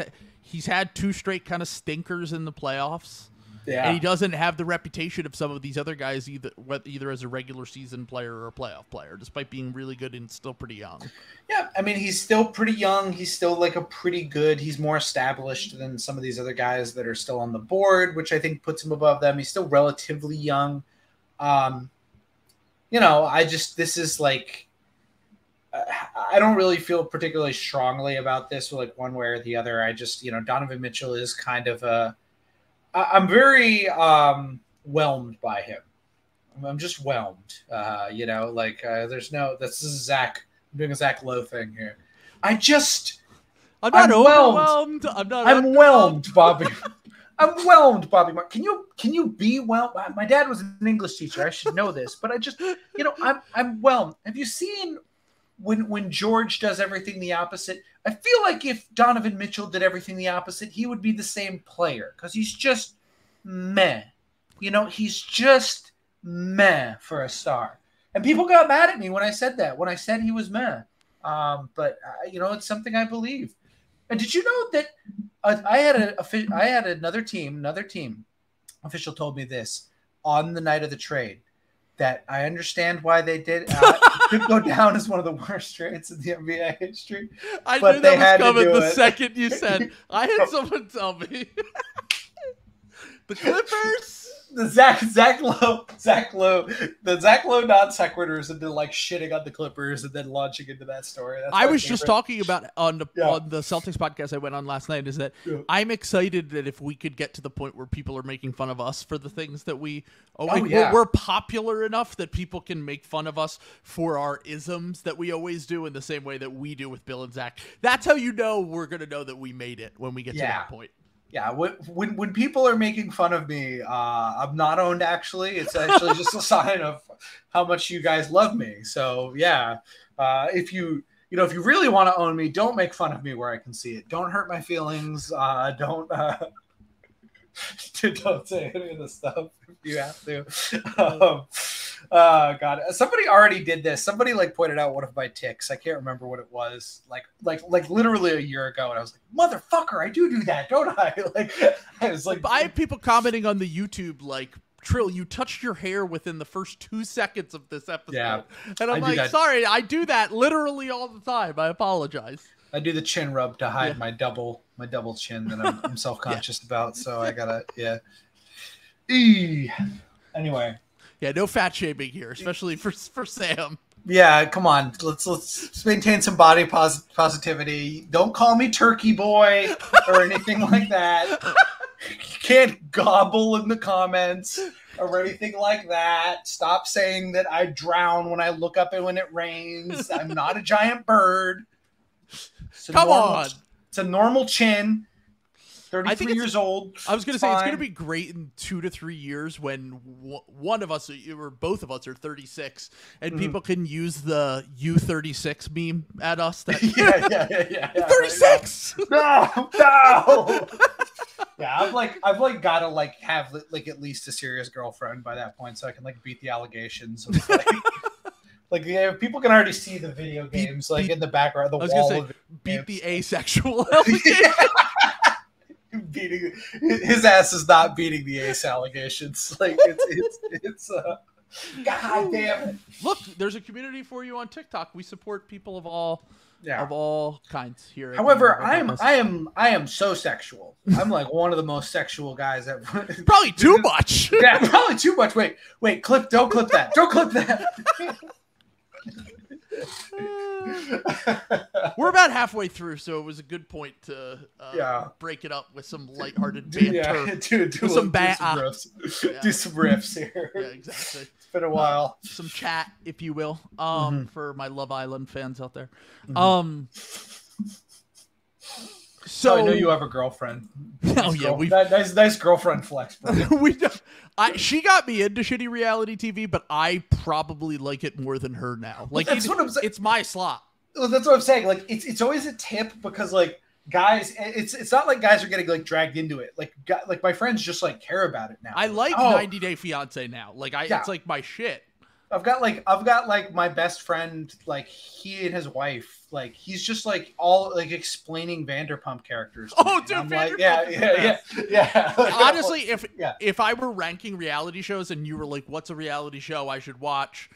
had 2 straight kind of stinkers in the playoffs. Yeah. And he doesn't have the reputation of some of these other guys either as a regular season player or a playoff player, despite being really good and still pretty young. Yeah, I mean, he's still pretty young. He's still like a pretty good. He's more established than some of these other guys that are still on the board, which I think puts him above them. He's still relatively young. This is like, I don't really feel particularly strongly about this, like one way or the other. I just, Donovan Mitchell is kind of I'm very whelmed by him. I'm just whelmed. There's no, this is Zach. I'm doing a Zach Lowe thing here. I'm not overwhelmed. I'm whelmed, Bobby. I'm whelmed, Bobby Marks. Can you be whelmed? My dad was an English teacher. I should know this, but I just, I'm whelmed. Have you seen when George does everything the opposite? I feel like if Donovan Mitchell did everything the opposite, he would be the same player because he's just meh. He's just meh for a star. And people got mad at me when I said that, when I said he was meh. But it's something I believe. And did you know that I had another team official told me this on the night of the trade, that I understand why they did. It could go down as one of the worst trades in the NBA history. I knew that was coming the second you said. I had someone tell me. The Clippers. The Zach Lowe, the Zach Lowe non sequiturs and then like shitting on the Clippers and then launching into that story. I was just talking about on the Celtics podcast I went on last night. Is that I'm excited that if we could get to the point where people are making fun of us for the things that we're popular enough that people can make fun of us for our isms that we always do in the same way that we do with Bill and Zach. That's how we're gonna know that we made it when we get to that point. Yeah, when people are making fun of me, I'm not owned. Actually, it's actually just a sign of how much you guys love me. So yeah, if you really want to own me, don't make fun of me where I can see it. Don't hurt my feelings. Don't say any of the stuff if you have to. God, somebody already did this. Somebody pointed out one of my ticks. I can't remember what it was. Like literally a year ago, and I was like, "Motherfucker, I do that, don't I?" I was like, I have people commenting on the YouTube like, "Trill, you touched your hair within the first 2 seconds of this episode." Yeah, and I'm like, "Sorry, I do that literally all the time. I apologize." I do the chin rub to hide my double chin that I'm self-conscious about. So I gotta Anyway. Yeah, no fat shaming here, especially for Sam. Yeah, come on. Let's maintain some body positivity. Don't call me turkey boy or anything like that. You can't gobble in the comments or anything like that. Stop saying that I drown when I look up and when it rains. I'm not a giant bird. Come on. It's a normal chin. 33 years old. I was going to say, it's going to be great in 2 to 3 years when one of us or both of us are 36 and people can use the U36 meme at us. That, yeah. 36! No! Yeah, I've got to have at least a serious girlfriend by that point so I can beat the allegations. Of, people can already see the video games in the background, the wall. Beat the asexual allegations. Beating his ass is not beating the ace allegations. It's God damn it. Look, there's a community for you on TikTok. We support people of all kinds here. However, I am so sexual. I'm one of the most sexual guys ever. Probably too much. Yeah, probably too much. Wait, don't clip that. Don't clip that. We're about halfway through, so it was a good point to break it up with some lighthearted banter. Do some riffs. Do some riffs here. Yeah, exactly. It's been a while. Some chat, if you will, for my Love Island fans out there. So I know you have a girlfriend. Nice girlfriend flex, bro. She got me into shitty reality TV, but I probably like it more than her now. It's my slot. Well, that's what I'm saying. It's always a tip because guys, it's not like guys are getting dragged into it. My friends just care about it now. I 90 Day Fiance now. It's my shit. I've got my best friend, he and his wife, he's just all explaining Vanderpump characters. Oh, dude, Vanderpump. Yeah. Honestly, if I were ranking reality shows and you were what's a reality show I should watch,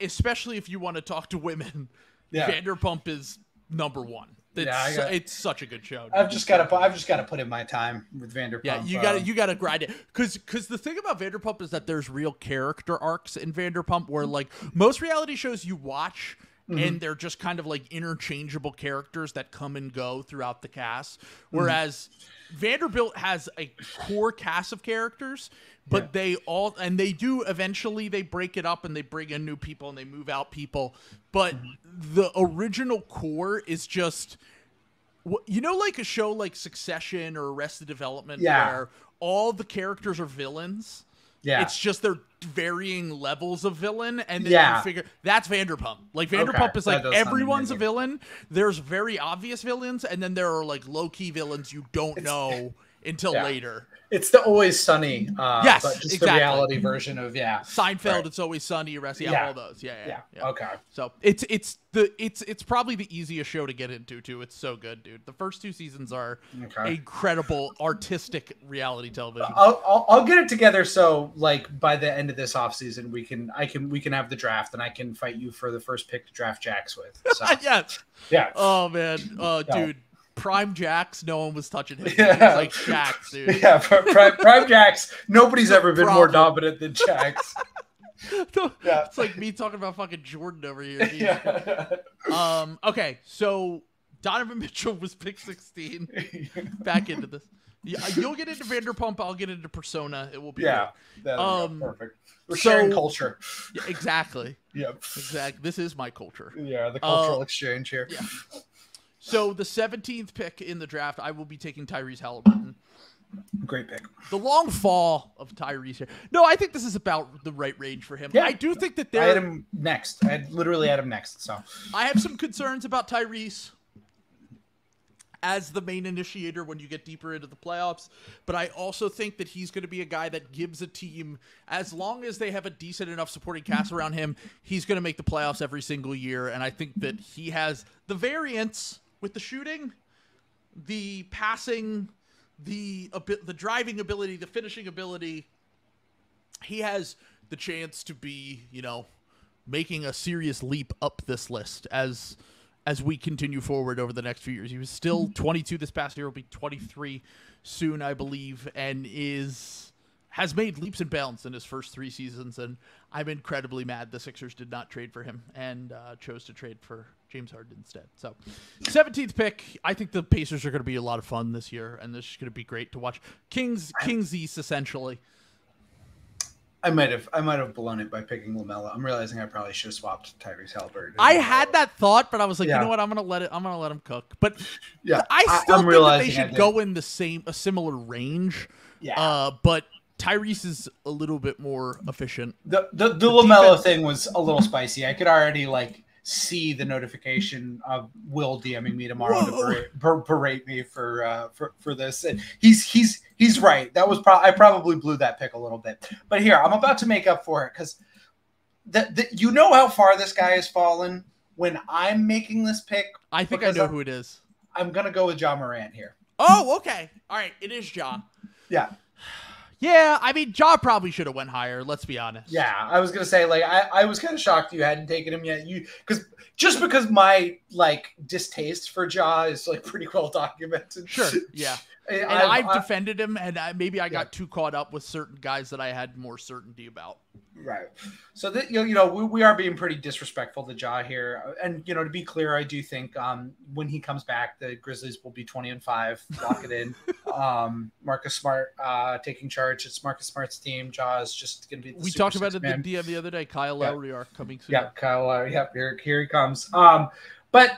especially if you want to talk to women, Vanderpump is number one. It's such a good show. I've just got to put in my time with Vanderpump. Yeah, you got to grind it because the thing about Vanderpump is that there's real character arcs in Vanderpump where most reality shows you watch and they're just kind of interchangeable characters that come and go throughout the cast, whereas Vanderbilt has a core cast of characters, but they do eventually they break it up and they bring in new people and they move out people, but the original core is just You know, like a show like Succession or Arrested Development, Yeah. where all the characters are villains. Yeah. It's just they're varying levels of villain, and then Yeah. you figure that's Vanderpump. Like Vanderpump is that like does sound everyone's a amazing. villain. There's very obvious villains, and then there are like low key villains you don't know until Yeah. later. It's the Always Sunny, Yes, but just exactly. the reality version of Seinfeld, Right. It's Always Sunny, Arrested, Yeah. all those. Yeah. Yeah. Okay. So it's probably the easiest show to get into too. It's so good, dude. The first 2 seasons are Okay. incredible artistic reality television. I'll get it together so like by the end of this offseason we can have the draft and I can fight you for the first pick to draft Jax with. So, Yes. yeah. Oh man. Dude. Prime Jax, no one was touching him. Yeah. He was like Jax, dude. Yeah, Prime Jax. Nobody's ever been more Problem. dominant than Jax. Yeah. It's like me talking about fucking Jordan over here. Yeah. Okay, so Donovan Mitchell was pick 16. Back into this. Yeah, you'll get into Vanderpump. I'll get into Persona. It will be Yeah. great. Perfect. We're so- sharing culture. Yeah, exactly. Yep. Exactly. This is my culture. Yeah, the cultural exchange here. Yeah. So the 17th pick in the draft, I will be taking Tyrese Halliburton. Great pick. The long fall of Tyrese here. No, I think this is about the right range for him. Yeah. I do think that I had there. him next. I had literally had him next. So I have some concerns about Tyrese as the main initiator when you get deeper into the playoffs, but I also think that he's going to be a guy that gives a team, as long as they have a decent enough supporting cast around him, he's going to make the playoffs every single year. And I think that he has the variance with the shooting, the passing, the driving ability, the finishing ability. He has the chance to be, making a serious leap up this list as we continue forward over the next few years. He was still 22 this past year. Will be 23 soon, I believe, and has made leaps and bounds in his first 3 seasons. And I'm incredibly mad the Sixers did not trade for him and chose to trade for James Harden instead. So 17th pick. I think the Pacers are going to be a lot of fun this year, and this is going to be great to watch. Kings East, essentially. I might have blown it by picking LaMelo. I'm realizing I probably should have swapped Tyrese Halliburton. I had that thought, but I was like, Yeah. you know what? I'm gonna let him cook. But Yeah, I still I'm think that realizing they I should did. go in a similar range. Yeah. But Tyrese is a little bit more efficient. The LaMelo thing was a little spicy. I could already see the notification of Will DMing me tomorrow to berate me for this. And he's right. That was I probably blew that pick a little bit. But here, I'm about to make up for it because you know how far this guy has fallen when I'm making this pick. I think I know who it is. I'm gonna go with Ja Morant here. Oh, okay. All right. It is Ja. Yeah. Yeah, I mean, Ja probably should have went higher. Let's be honest. Yeah, I was gonna say I was kind of shocked you hadn't taken him yet. Because my distaste for Ja is pretty well documented. Sure. Yeah. And I've defended him, and maybe I got too caught up with certain guys that I had more certainty about. Right. So that we are being pretty disrespectful to Ja here, and to be clear, I do think when he comes back, the Grizzlies will be 20-5. Lock it in. Marcus Smart taking charge. It's Marcus Smart's team. Ja is just going to be. We talked about it in the DM the other day. Kyle Lowry are coming soon. Yeah, Kyle. Here he comes. But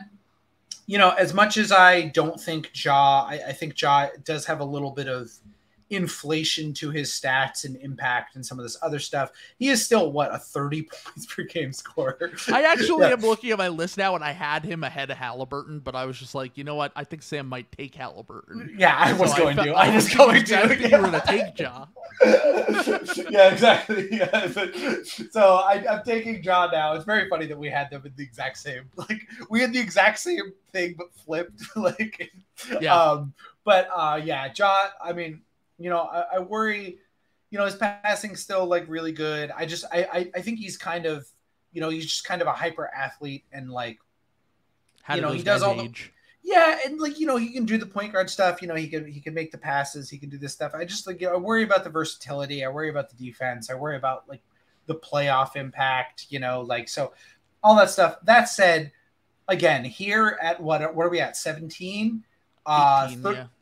as much as I don't think I think Ja does have a little bit of inflation to his stats and impact and some of this other stuff. He is still a 30 points per game scorer. I actually am looking at my list now, and I had him ahead of Halliburton, but I was just like, you know what? I think Sam might take Halliburton. Yeah, I was going to. I was going to. I think you were going to take Ja. Yeah, exactly. Yeah. So I'm taking Ja now. It's very funny that we had them in the exact same. We had the exact same thing, but flipped. Yeah. Yeah, Ja. I mean. I worry, his passing's still really good. I think he's kind of, he's just kind of a hyper athlete and he does all age? and he can do the point guard stuff. He can make the passes. He can do this stuff. I just I worry about the versatility. I worry about the defense. I worry about the playoff impact. So all that stuff. That said, again, here at what are we at? 17.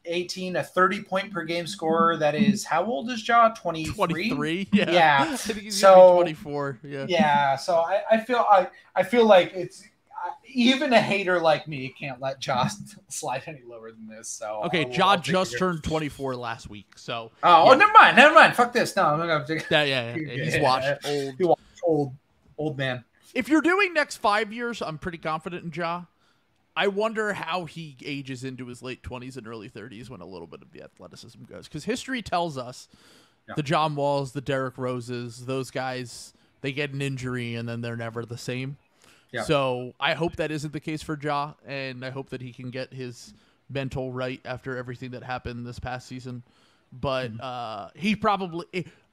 18, a 30-point per game scorer. That is, how old is Ja? 23? 23, yeah. Yeah. I think he's so 24. Yeah. Yeah. So I feel like even a hater like me can't let Ja slide any lower than this. So okay, Ja just turned 24 last week. So never mind. Fuck this. No, I'm gonna take. He's watched old. He watched old man. If you're doing next 5 years, I'm pretty confident in Ja. I wonder how he ages into his late 20s and early 30s when a little bit of the athleticism goes. Because history tells us the John Walls, the Derrick Roses, those guys, they get an injury and then they're never the same. Yeah. So I hope that isn't the case for Ja, and I hope that he can get his mental right after everything that happened this past season. But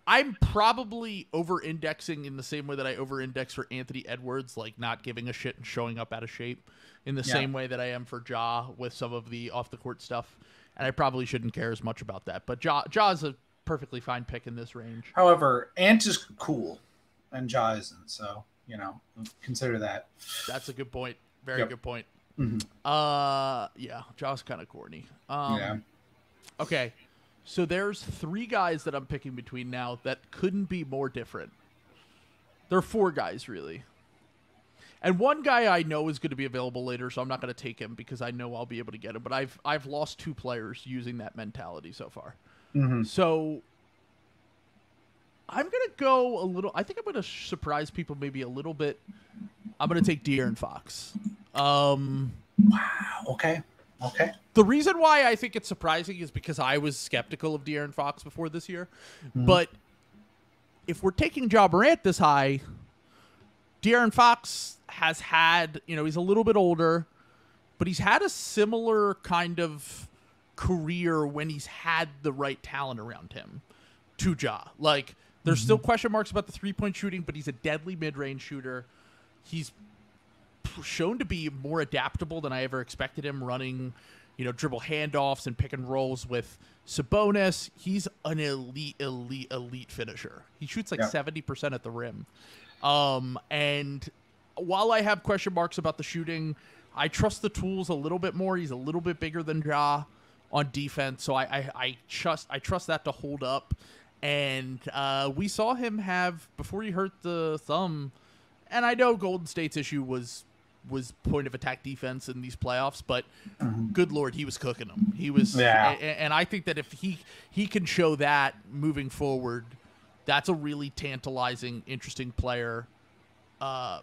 I'm probably over-indexing in the same way that I over-index for Anthony Edwards, like not giving a shit and showing up out of shape in the same way that I am for Ja with some of the off-the-court stuff. And I probably shouldn't care as much about that. But Ja's a perfectly fine pick in this range. However, Ant is cool, and Ja isn't. So, consider that. That's a good point. Very good point. Mm-hmm. Ja's kind of corny. Yeah. Okay. So there's 3 guys that I'm picking between now that couldn't be more different. There are 4 guys, really. And one guy I know is going to be available later, so I'm not going to take him because I know I'll be able to get him. But I've lost 2 players using that mentality so far. Mm-hmm. So I'm going to go a little... I think I'm going to surprise people maybe a little bit. I'm going to take De'Aaron Fox. Wow. Okay. The reason why I think it's surprising is because I was skeptical of De'Aaron Fox before this year. Mm-hmm. But if we're taking Ja Morant this high, De'Aaron Fox has had, he's a little bit older, but he's had a similar kind of career when he's had the right talent around him to Ja. Like, there's still question marks about the three-point shooting, but he's a deadly mid-range shooter. He's shown to be more adaptable than I ever expected him, running, dribble handoffs and pick and rolls with Sabonis. He's an elite finisher. He shoots 70% at the rim. And while I have question marks about the shooting, I trust the tools a little bit more. He's a little bit bigger than Ja on defense, so I trust that to hold up. And we saw him have, before he hurt the thumb, and I know Golden State's issue was point of attack defense in these playoffs, but good Lord, he was cooking them. He was, and I think that if he can show that moving forward, that's a really tantalizing, interesting player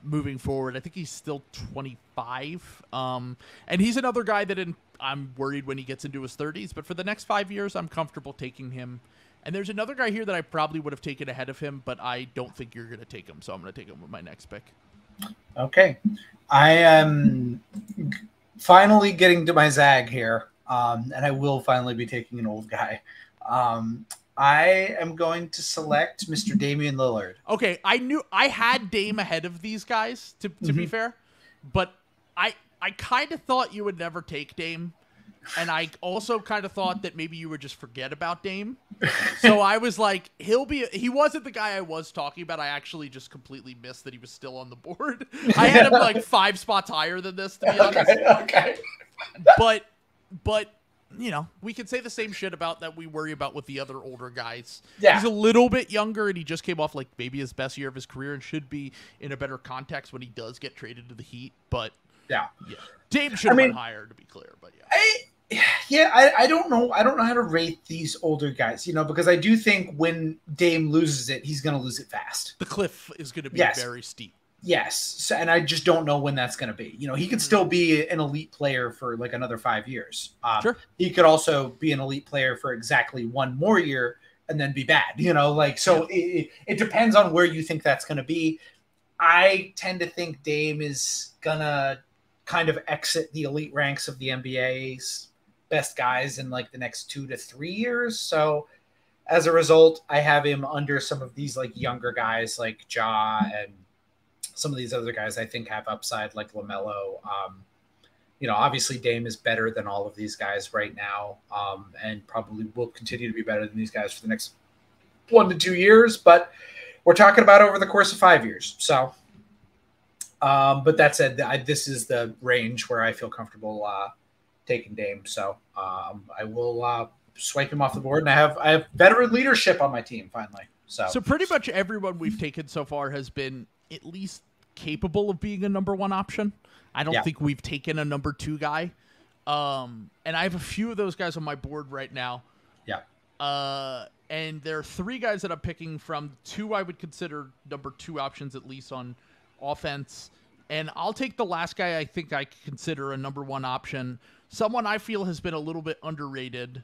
moving forward. I think he's still 25, and he's another guy that I'm worried when he gets into his 30s, but for the next 5 years, I'm comfortable taking him. And there's another guy here that I probably would have taken ahead of him, but I don't think you're going to take him, so I'm going to take him with my next pick. Okay. I am finally getting to my zag here, and I will finally be taking an old guy. I am going to select Mr. Damian Lillard. Okay, I knew I had Dame ahead of these guys, to be fair, but I kind of thought you would never take Dame. And I also kind of thought that maybe you would just forget about Dame. So I was like, he wasn't the guy I was talking about. I actually just completely missed that he was still on the board. I had him like 5 spots higher than this, to be honest. Okay. But we can say the same shit about that we worry about with the other older guys. Yeah. He's a little bit younger, and he just came off like maybe his best year of his career and should be in a better context when he does get traded to the Heat. But yeah. Dame should have been higher, to be clear, but I don't know. I don't know how to rate these older guys, because I do think when Dame loses it, he's going to lose it fast. The cliff is going to be very steep. Yes. So, and I just don't know when that's going to be. He could still be an elite player for like another 5 years. Sure. He could also be an elite player for exactly 1 more year and then be bad, it depends on where you think that's going to be. I tend to think Dame is going to kind of exit the elite ranks of the NBA's best guys in like the next 2 to 3 years. So as a result, I have him under some of these like younger guys like Ja and some of these other guys I think have upside like LaMelo. Obviously Dame is better than all of these guys right now, and probably will continue to be better than these guys for the next 1 to 2 years, but we're talking about over the course of 5 years. So, but that said, this is the range where I feel comfortable taking Dame. So I will swipe him off the board, and I have veteran leadership on my team finally. So pretty much everyone we've taken so far has been at least capable of being a number one option. I don't think we've taken a number two guy. And I have a few of those guys on my board right now. Yeah. And there are three guys that I'm picking from. Two I would consider number two options, at least on offense. And I'll take the last guy I think I consider a number one option. Someone I feel has been a little bit underrated.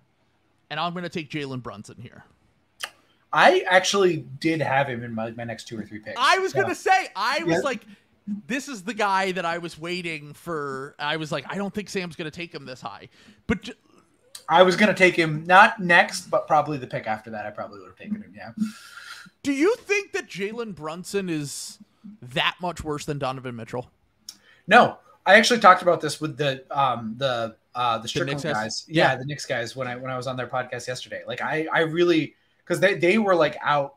And I'm going to take Jalen Brunson here. I actually did have him in my next 2 or 3 picks. I was going to say, I was like, this is the guy that I was waiting for. I was like, I don't think Sam's going to take him this high. But I was going to take him not next, but probably the pick after that. I probably would have taken him, yeah. Do you think that Jalen Brunson is that much worse than Donovan Mitchell? No. I actually talked about this with the Strickland guys. Yeah, the Knicks guys when I was on their podcast yesterday. Like I really, because they were like out.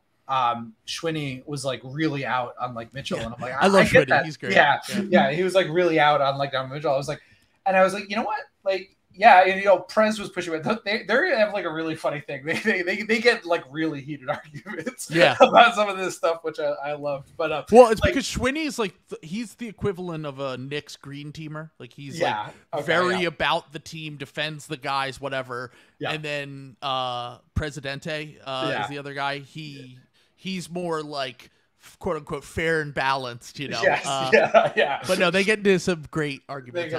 Schwinny was like really out on like Mitchell, and I'm like, I love Schwinny. He's great. Yeah, he was like really out on like Donovan Mitchell. I was like, you know what, like, yeah, and Prez was pushing it. They have like a really funny thing. They get like really heated arguments about some of this stuff, which I loved. But well, it's like, because Schwinny is like he's the equivalent of a Knicks green teamer. Like he's very about the team, defends the guys, whatever. Yeah. And then Presidente is the other guy. He's more like quote unquote fair and balanced, you know. Yes, But no, they get into some great arguments.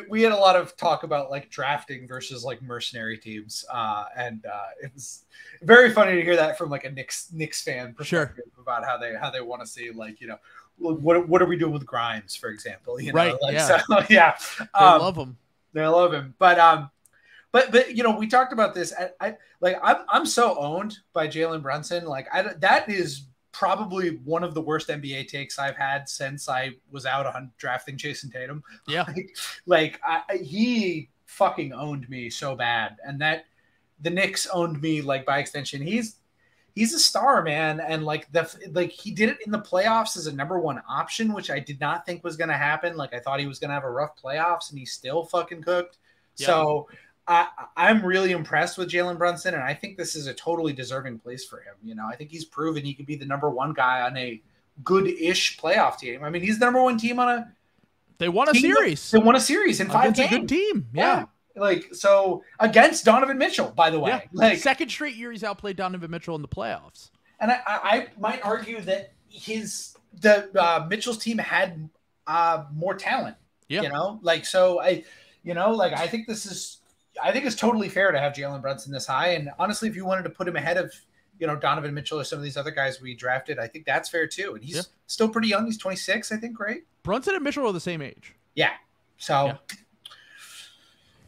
We had a lot of talk about like drafting versus like mercenary teams, and it was very funny to hear that from like a Knicks fan perspective about how they want to see, like, you know, what are we doing with Grimes, for example, you know, right? Like, so, they love him. They love him, but you know, we talked about this. I'm so owned by Jalen Brunson. Like that is probably one of the worst NBA takes I've had since I was out on drafting Jason Tatum. Yeah, he fucking owned me so bad, and that the Knicks owned me like by extension. He's a star, man, and like he did it in the playoffs as a number one option, which I did not think was going to happen. Like I thought he was going to have a rough playoffs, and he still fucking cooked. Yeah. So. I'm really impressed with Jalen Brunson, and I think this is a totally deserving place for him. You know, I think he's proven he could be the number one guy on a good-ish playoff team. I mean, he's the number one team on a. They won a series. They won a series in 5 games. A good team, yeah. Like, so against Donovan Mitchell, by the way. Yeah. Like second straight year he's outplayed Donovan Mitchell in the playoffs. And I might argue that Mitchell's team had more talent. Yeah. You know, like so I think it's totally fair to have Jalen Brunson this high. And honestly, if you wanted to put him ahead of, you know, Donovan Mitchell or some of these other guys we drafted, I think that's fair too. And he's still pretty young. He's 26, I think, right? Brunson and Mitchell are the same age. Yeah. So,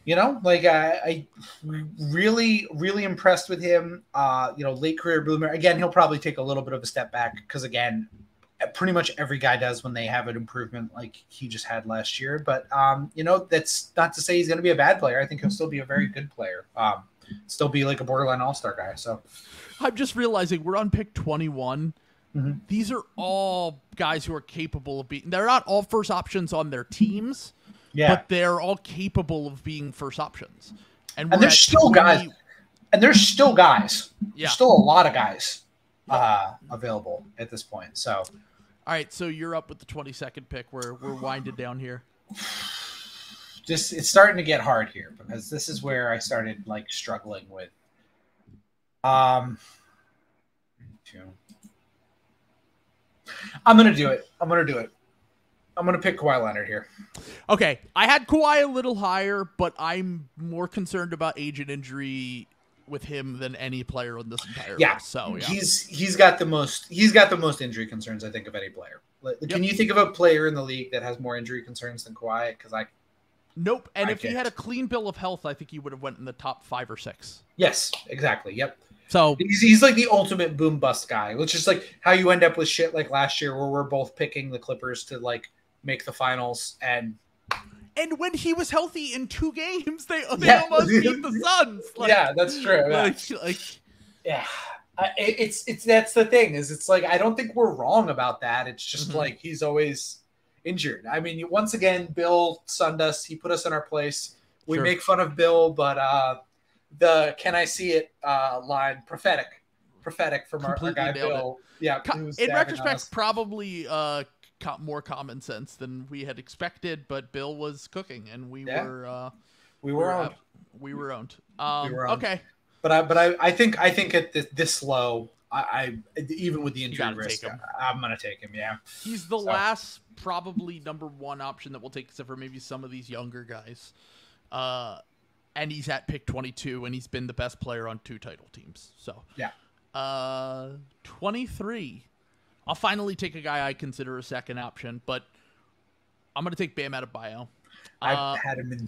you know, like I really, really impressed with him. You know, late career bloomer. Again, he'll probably take a little bit of a step back because, again, pretty much every guy does when they have an improvement like he just had last year. But, you know, that's not to say he's going to be a bad player. I think he'll still be a very good player. Still be like a borderline all-star guy. So I'm just realizing we're on pick 21. Mm-hmm. These are all guys who are capable of being – they're not all first options on their teams, but they're all capable of being first options. And there's still guys. And there's still guys. Yeah. There's still a lot of guys available at this point. So – all right, so you're up with the 22nd pick. We're winding down here. It's starting to get hard here because this is where I started like struggling with. I'm gonna do it. I'm gonna pick Kawhi Leonard here. Okay, I had Kawhi a little higher, but I'm more concerned about age and injury with him than any player on this entire list. So he's got the most injury concerns, I think, of any player. Can you think of a player in the league that has more injury concerns than Kawhi? Because nope. And if he had a clean bill of health, I think he would have went in the top 5 or 6. Yes, exactly. Yep. So he's like the ultimate boom bust guy, which is like how you end up with shit like last year where we're both picking the Clippers to like make the finals and when he was healthy in 2 games, they almost beat the Suns. Like, yeah, that's true. It's that's the thing is it's like I don't think we're wrong about that. It's just like he's always injured. I mean, once again, Bill sunned us. He put us in our place. We make fun of Bill, but the "Can I see it?" Line prophetic. prophetic from our Completely guy nailed it. Bill. Yeah, In retrospect, probably more common sense than we had expected, but Bill was cooking, and we were owned. We were owned. We were owned. Okay, but I think at this low, I even with the injury risk, I'm gonna take him. Yeah, he's the last probably number one option that we'll take, except for maybe some of these younger guys. And he's at pick 22, and he's been the best player on 2 title teams. So yeah. 23. I'll finally take a guy I consider a second option, but I'm gonna take Bam Adebayo. I had him in.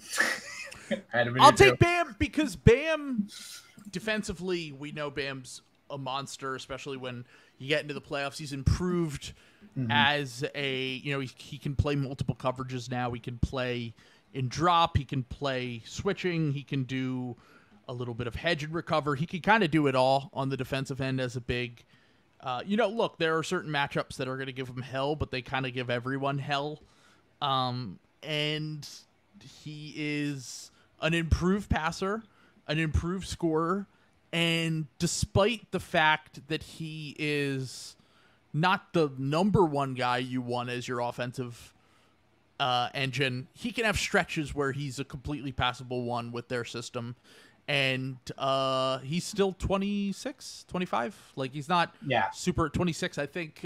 I'll take Bam because Bam, defensively, we know Bam's a monster, especially when you get into the playoffs. He's improved as a, he can play multiple coverages now. He can play in drop. He can play switching. He can do a little bit of hedge and recover. He can kind of do it all on the defensive end as a big. Look, there are certain matchups that are going to give him hell, but they kind of give everyone hell. And he is an improved passer, an improved scorer, and despite the fact that he is not the number one guy you want as your offensive engine, he can have stretches where he's a completely passable one with their system. And he's still 26, 25. Like, he's not super 26, I think.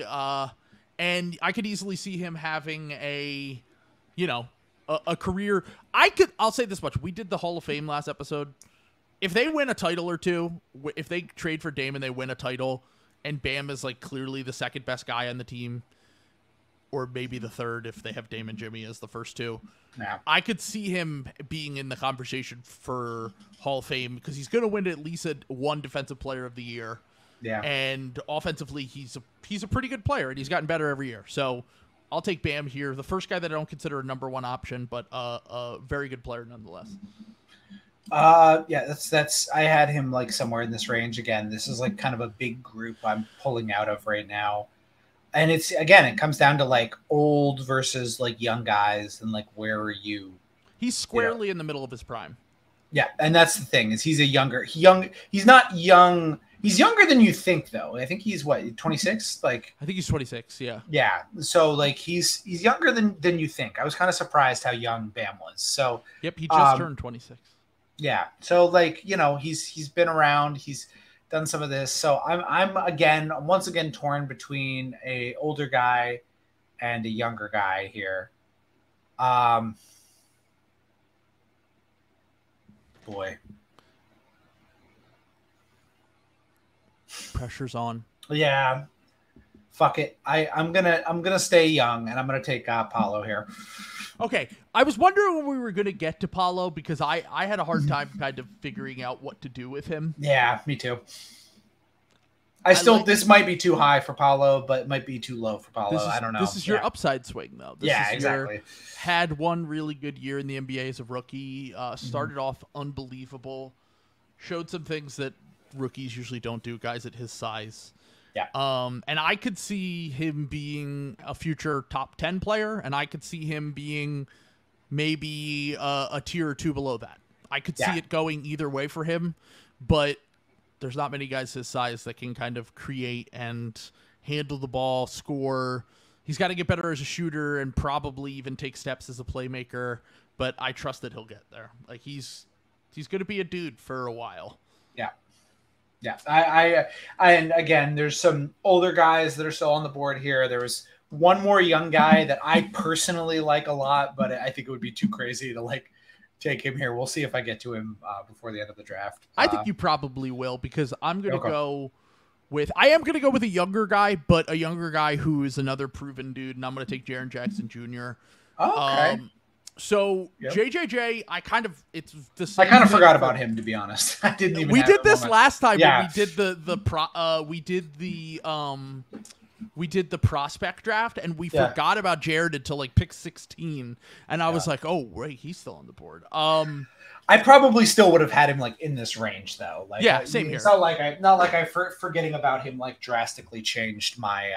And I could easily see him having a career. I'll say this much. We did the Hall of Fame last episode. If they win a title or two, if they trade for Dame and they win a title, and Bam is like clearly the second best guy on the team, or maybe the third if they have Dame and Jimmy as the first two, I could see him being in the conversation for Hall of Fame because he's going to win at least one Defensive Player of the Year. Yeah, and offensively, he's a pretty good player, and he's gotten better every year. So I'll take Bam here, the first guy that I don't consider a number one option, but a very good player nonetheless. That's I had him like somewhere in this range. Again, this is like kind of a big group I'm pulling out of right now. And it comes down to like old versus like young guys and like where are you? He's squarely in the middle of his prime. Yeah, and that's the thing is he's not young. He's younger than you think though. I think he's 26? Like I think he's 26, yeah. Yeah. So like he's younger than you think. I was kind of surprised how young Bam was. So yep, he just turned 26. Yeah. So like, he's been around, he's done some of this. So I'm once again torn between a older guy and a younger guy here. Boy. Pressure's on. Yeah. Fuck it. I'm gonna stay young and I'm gonna take Paolo here. Okay. I was wondering when we were gonna get to Paolo because I had a hard time kind of figuring out what to do with him. Yeah, me too. This might be too high for Paolo, but it might be too low for Paolo. I don't know. This is your upside swing, though. Exactly. Had one really good year in the NBA as a rookie. Started off unbelievable. Showed some things that rookies usually don't do, guys at his size. Yeah. And I could see him being a future top 10 player, and I could see him being maybe a tier or two below that. I could see it going either way for him, but there's not many guys his size that can kind of create and handle the ball, score. He's got to get better as a shooter and probably even take steps as a playmaker, but I trust that he'll get there. Like he's going to be a dude for a while. Yeah. Yeah. And again, there's some older guys that are still on the board here. There was one more young guy that I personally like a lot, but I think it would be too crazy to like take him here. We'll see if I get to him before the end of the draft. I think you probably will because I'm going to go with a younger guy, but a younger guy who is another proven dude, and I'm going to take Jaren Jackson Jr. Oh, okay. So JJJ, I kind of forgot about him, to be honest. I didn't even. We did this last time. Yeah. When we did the prospect draft, and we forgot about Jared until like pick 16, and I was like, "Oh, wait, he's still on the board." I probably still would have had him like in this range, though. Like, same here. It's not like I forgetting about him like drastically changed my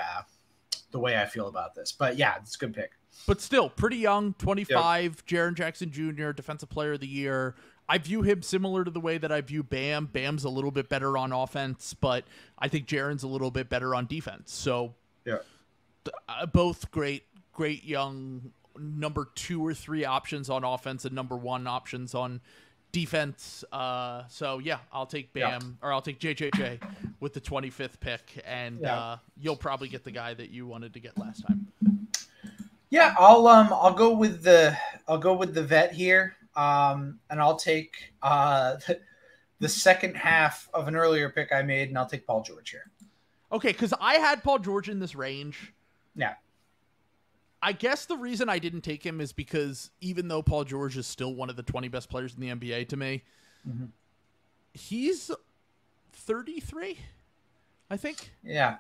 the way I feel about this. But yeah, it's a good pick. But still, pretty young, 25. Jaren Jackson Jr., Defensive Player of the Year. I view him similar to the way that I view Bam. Bam's a little bit better on offense, but I think Jaren's a little bit better on defense. So Yeah. Both great young number 2 or 3 options on offense and number 1 options on defense. So yeah, I'll take Bam or I'll take JJJ with the 25th pick, and you'll probably get the guy that you wanted to get last time. Yeah, I'll go with the vet here, and I'll take the second half of an earlier pick I made, and I'll take Paul George here. Okay, because I had Paul George in this range. Yeah. I guess the reason I didn't take him is because even though Paul George is still one of the 20 best players in the NBA to me, he's 33, I think. Yeah.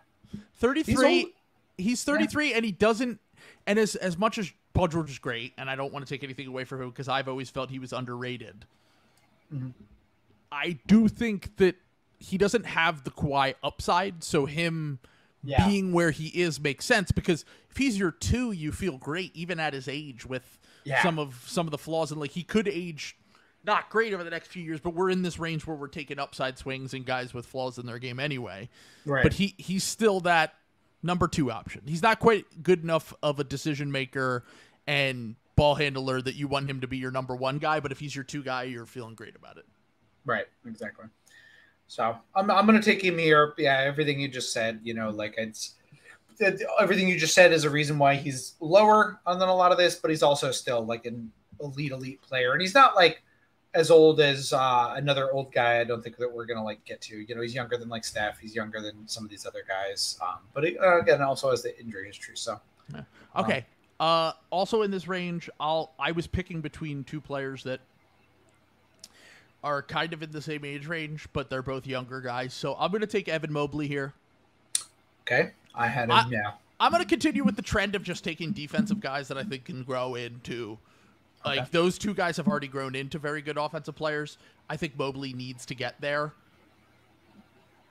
33. He's 33, and he doesn't. And as much as Paul George is great, and I don't want to take anything away from him because I've always felt he was underrated, I do think that he doesn't have the Kawhi upside, so him being where he is makes sense, because if he's your 2, you feel great even at his age with some of the flaws, and like he could age not great over the next few years, but we're in this range where we're taking upside swings and guys with flaws in their game anyway. Right. But he's still that number 2 option. He's not quite good enough of a decision maker and ball handler that you want him to be your number 1 guy, but if he's your 2 guy, you're feeling great about it. Right, exactly. So I'm going to take him here. Yeah, everything you just said, like everything you just said is a reason why he's lower than a lot of this, but he's also still like an elite player. And he's not like as old as another old guy I don't think that we're going to like get to. He's younger than like Steph. He's younger than some of these other guys. But again, also has the injury history. So, okay. Also in this range, I was picking between 2 players that are kind of in the same age range, but they're both younger guys. So I'm going to take Evan Mobley here. Okay. I had him, I'm going to continue with the trend of just taking defensive guys that I think can grow into. Like, those 2 guys have already grown into very good offensive players. I think Mobley needs to get there.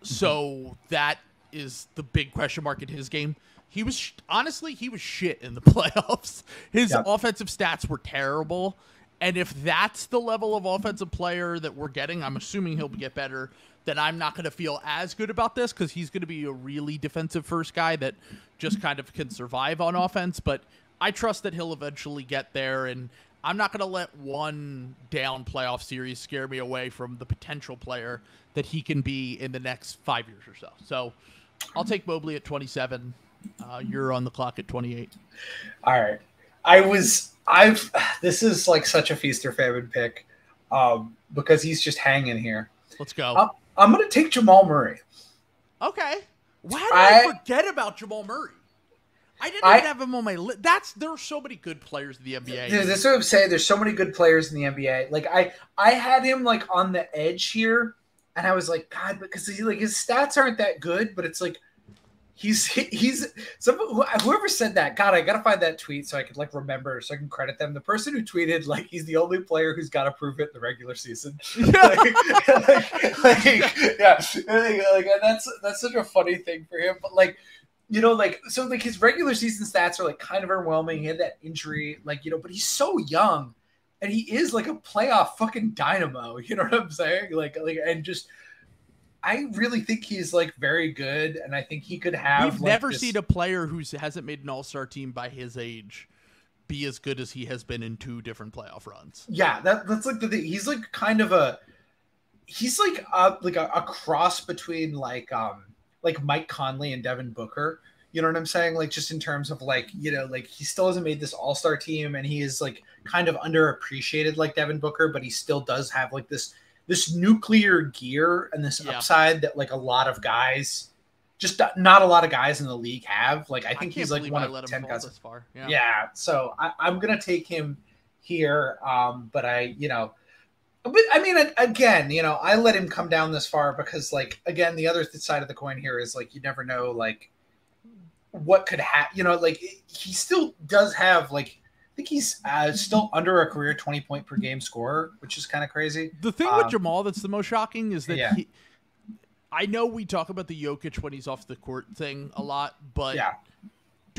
So that is the big question mark in his game. He was, honestly, he was shit in the playoffs. His offensive stats were terrible. And if that's the level of offensive player that we're getting, I'm assuming he'll get better, then I'm not going to feel as good about this, because he's going to be a really defensive first guy that just kind of can survive on offense. But I trust that he'll eventually get there, and I'm not going to let one down playoff series scare me away from the potential player that he can be in the next 5 years or so. So I'll take Mobley at 27. You're on the clock at 28. All right. This is like such a feast or famine pick, because he's just hanging here. Let's go. I'm going to take Jamal Murray. Okay. Why did I forget about Jamal Murray? I didn't even have him on my list. There are so many good players in the NBA. That's what I'm saying. There's so many good players in the NBA. Like I had him like on the edge here, and I was like, God, because his stats aren't that good, but it's like he's whoever said that. God, I gotta find that tweet so I could like remember, so I can credit them. The person who tweeted like he's the only player who's got to prove it in the regular season. And that's such a funny thing for him. But like, so like his regular season stats are like kind of overwhelming. He had that injury, but he's so young, and he is like a playoff fucking dynamo. You know what I'm saying? And just. I really think he's like very good, and I think he could have. We've never seen a player who hasn't made an all-star team by his age be as good as he has been in 2 different playoff runs. Yeah, that's like the thing. He's like kind of a cross between like Mike Conley and Devin Booker. You know what I'm saying? Like just in terms of like he still hasn't made this all-star team, and he is like kind of underappreciated like Devin Booker, but he still does have like this nuclear gear and this upside that like a lot of guys, just not a lot of guys in the league have. Like I think he's like one of 10 guys this far. Yeah. So I'm gonna take him here. But I mean, again, I let him come down this far because like again, the other side of the coin here is like you never know like what could happen. Like he still does have like. I think he's still under a career 20-point per game scorer, which is kind of crazy. The thing with Jamal that's the most shocking is that I know we talk about the Jokic when he's off the court thing a lot, but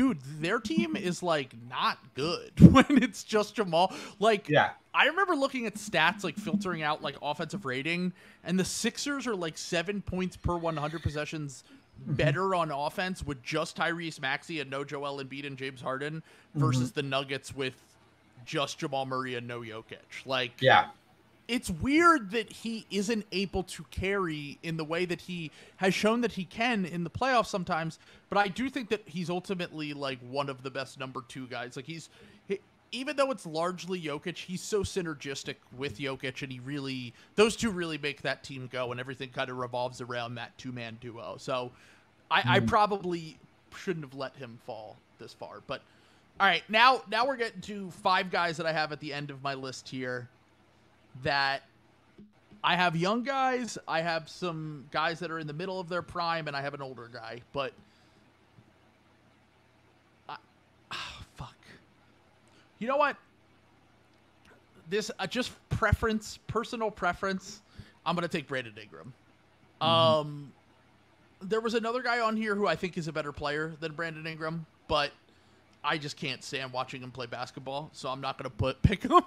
dude, their team is like not good when it's just Jamal. Like, Yeah. I remember looking at stats, like filtering out like offensive rating, and the Sixers are like 7 points per 100 possessions better on offense with just Tyrese Maxey and no Joel Embiid and James Harden versus the Nuggets with just Jamal Murray and no Jokic. Like, Yeah. it's weird that he isn't able to carry in the way that he has shown that he can in the playoffs sometimes. But I do think that he's ultimately like one of the best number 2 guys. Like even though it's largely Jokic, he's so synergistic with Jokic, and those two really make that team go, and everything kind of revolves around that 2-man duo. So I probably shouldn't have let him fall this far. But all right, now we're getting to 5 guys that I have at the end of my list here. That I have young guys, I have some guys that are in the middle of their prime, and I have an older guy. But fuck. You know what? This just personal preference. I'm gonna take Brandon Ingram. There was another guy on here who I think is a better player than Brandon Ingram, but I just can't stand watching him play basketball, so I'm not going to pick him.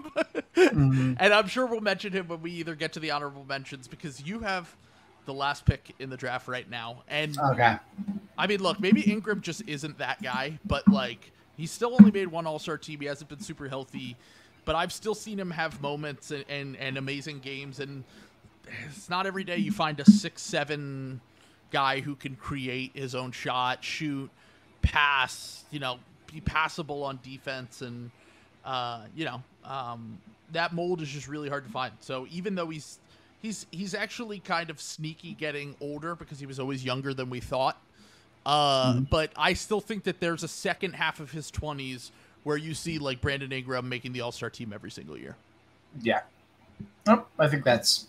And I'm sure we'll mention him when we either get to the honorable mentions, because you have the last pick in the draft right now. And Okay. I mean, look, maybe Ingram just isn't that guy, but like he's still only made one All-Star team. He hasn't been super healthy, but I've still seen him have moments and amazing games. And it's not every day you find a 6'7" guy who can create his own shot, shoot, pass, be passable on defense, and that mold is just really hard to find. So even though he's actually kind of sneaky getting older, because he was always younger than we thought, but I still think that there's a second half of his 20s where you see like Brandon Ingram making the All-Star team every single year. Yeah. Oh, I think that's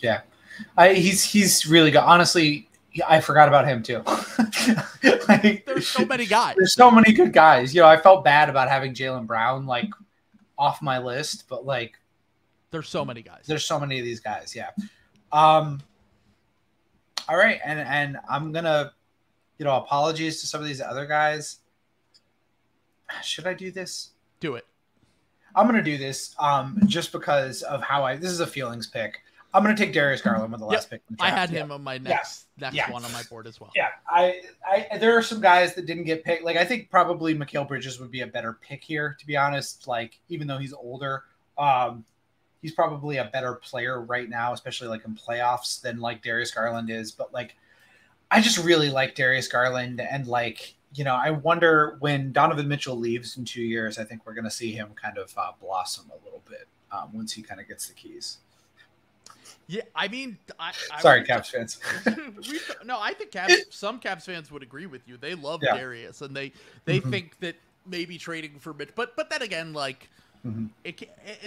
he's really good. Honestly, I forgot about him too. There's so many guys. There's so many good guys. I felt bad about having Jaylen Brown like off my list, but like there's so many guys. There's so many of these guys. Yeah. All right, and I'm gonna, apologies to some of these other guys. Should I do this? Do it. I'm gonna do this just because of how this is a feelings pick. I'm going to take Darius Garland with the last pick. I had him on my next one on my board as well. Yeah, I there are some guys that didn't get picked. Like I think probably Mikal Bridges would be a better pick here, to be honest. Like even though he's older, he's probably a better player right now, especially like in playoffs, than like Darius Garland is. But like, I just really like Darius Garland, and like I wonder when Donovan Mitchell leaves in 2 years, I think we're going to see him kind of blossom a little bit once he kind of gets the keys. Yeah, I mean, sorry, Cavs fans. No, I think some Cavs fans would agree with you. They love Darius, and they think that maybe trading for Mitch, but then again, like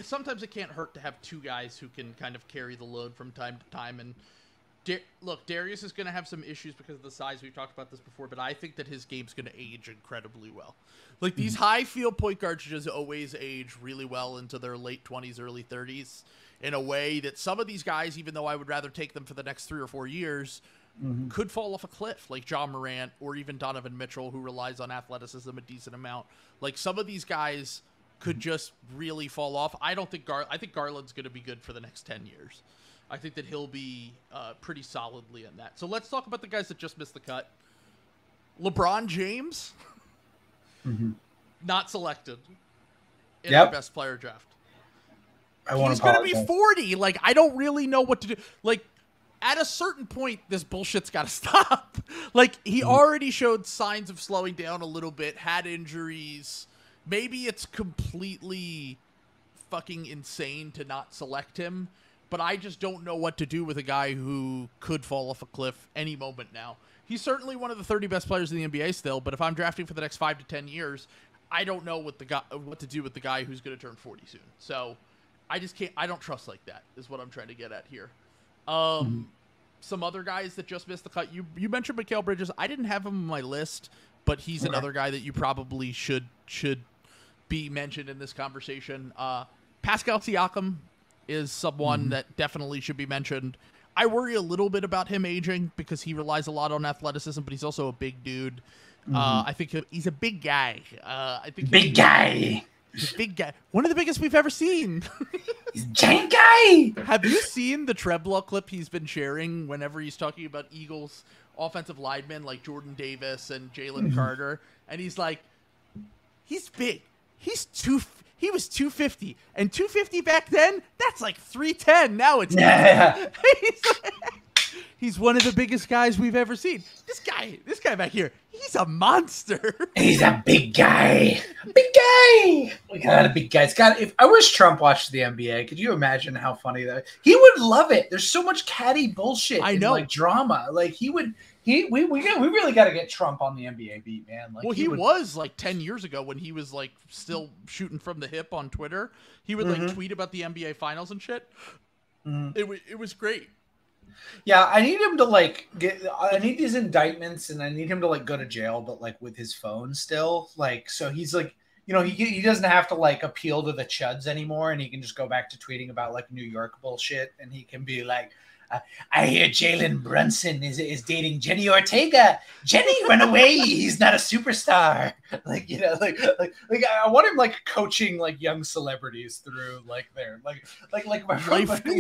sometimes it can't hurt to have 2 guys who can kind of carry the load from time to time. And look, Darius is going to have some issues because of the size. We've talked about this before, but I think that his game's going to age incredibly well. Like these high field point guards just always age really well into their late 20s, early 30s. In a way that some of these guys, even though I would rather take them for the next 3 or 4 years, could fall off a cliff, like John Morant or even Donovan Mitchell, who relies on athleticism a decent amount. Like some of these guys could just really fall off. I think Garland's going to be good for the next 10 years. I think that he'll be pretty solidly in that. So let's talk about the guys that just missed the cut. LeBron James, not selected in our best player draft. He's going to be 40. Like, I don't really know what to do. Like, at a certain point, this bullshit's got to stop. Like, he already showed signs of slowing down a little bit, had injuries. Maybe it's completely fucking insane to not select him, but I just don't know what to do with a guy who could fall off a cliff any moment now. He's certainly one of the 30 best players in the NBA still, but if I'm drafting for the next 5 to 10 years, I don't know what to do with the guy who's going to turn 40 soon. So I just can't. I don't trust like that is what I'm trying to get at here. Some other guys that just missed the cut. You mentioned Mikal Bridges. I didn't have him on my list, but he's another guy that you probably should be mentioned in this conversation. Pascal Siakam is someone that definitely should be mentioned. I worry a little bit about him aging because he relies a lot on athleticism, but he's also a big dude. I think he's a big guy. I think Big guy. he's a big guy. One of the biggest we've ever seen. He's a giant guy. Have you seen the Treadwell clip he's been sharing whenever he's talking about Eagles offensive linemen like Jordan Davis and Jalen Carter? And he's like, he's big. He was 250, and 250 back then, that's like 310. Now it's he's one of the biggest guys we've ever seen. This guy back here, he's a monster. He's a big guy. Big guy. We got a lot of big guys. If I wish Trump watched the NBA, could you imagine how funny that? He would love it. There's so much catty bullshit. I know. And, like drama. Like he would. We really got to get Trump on the NBA beat, man. Like, well, he was like 10 years ago when he was like still shooting from the hip on Twitter. He would like tweet about the NBA finals and shit. It was great. Yeah, I need him to like I need these indictments, and I need him to like go to jail, but like with his phone still. Like, so he's like, you know, he doesn't have to like appeal to the chuds anymore, and he can just go back to tweeting about like New York bullshit, and he can be like, I hear Jalen Brunson is dating Jenny Ortega. Jenny, run away! He's not a superstar. Like, you know, like I want him like coaching like young celebrities through like their like my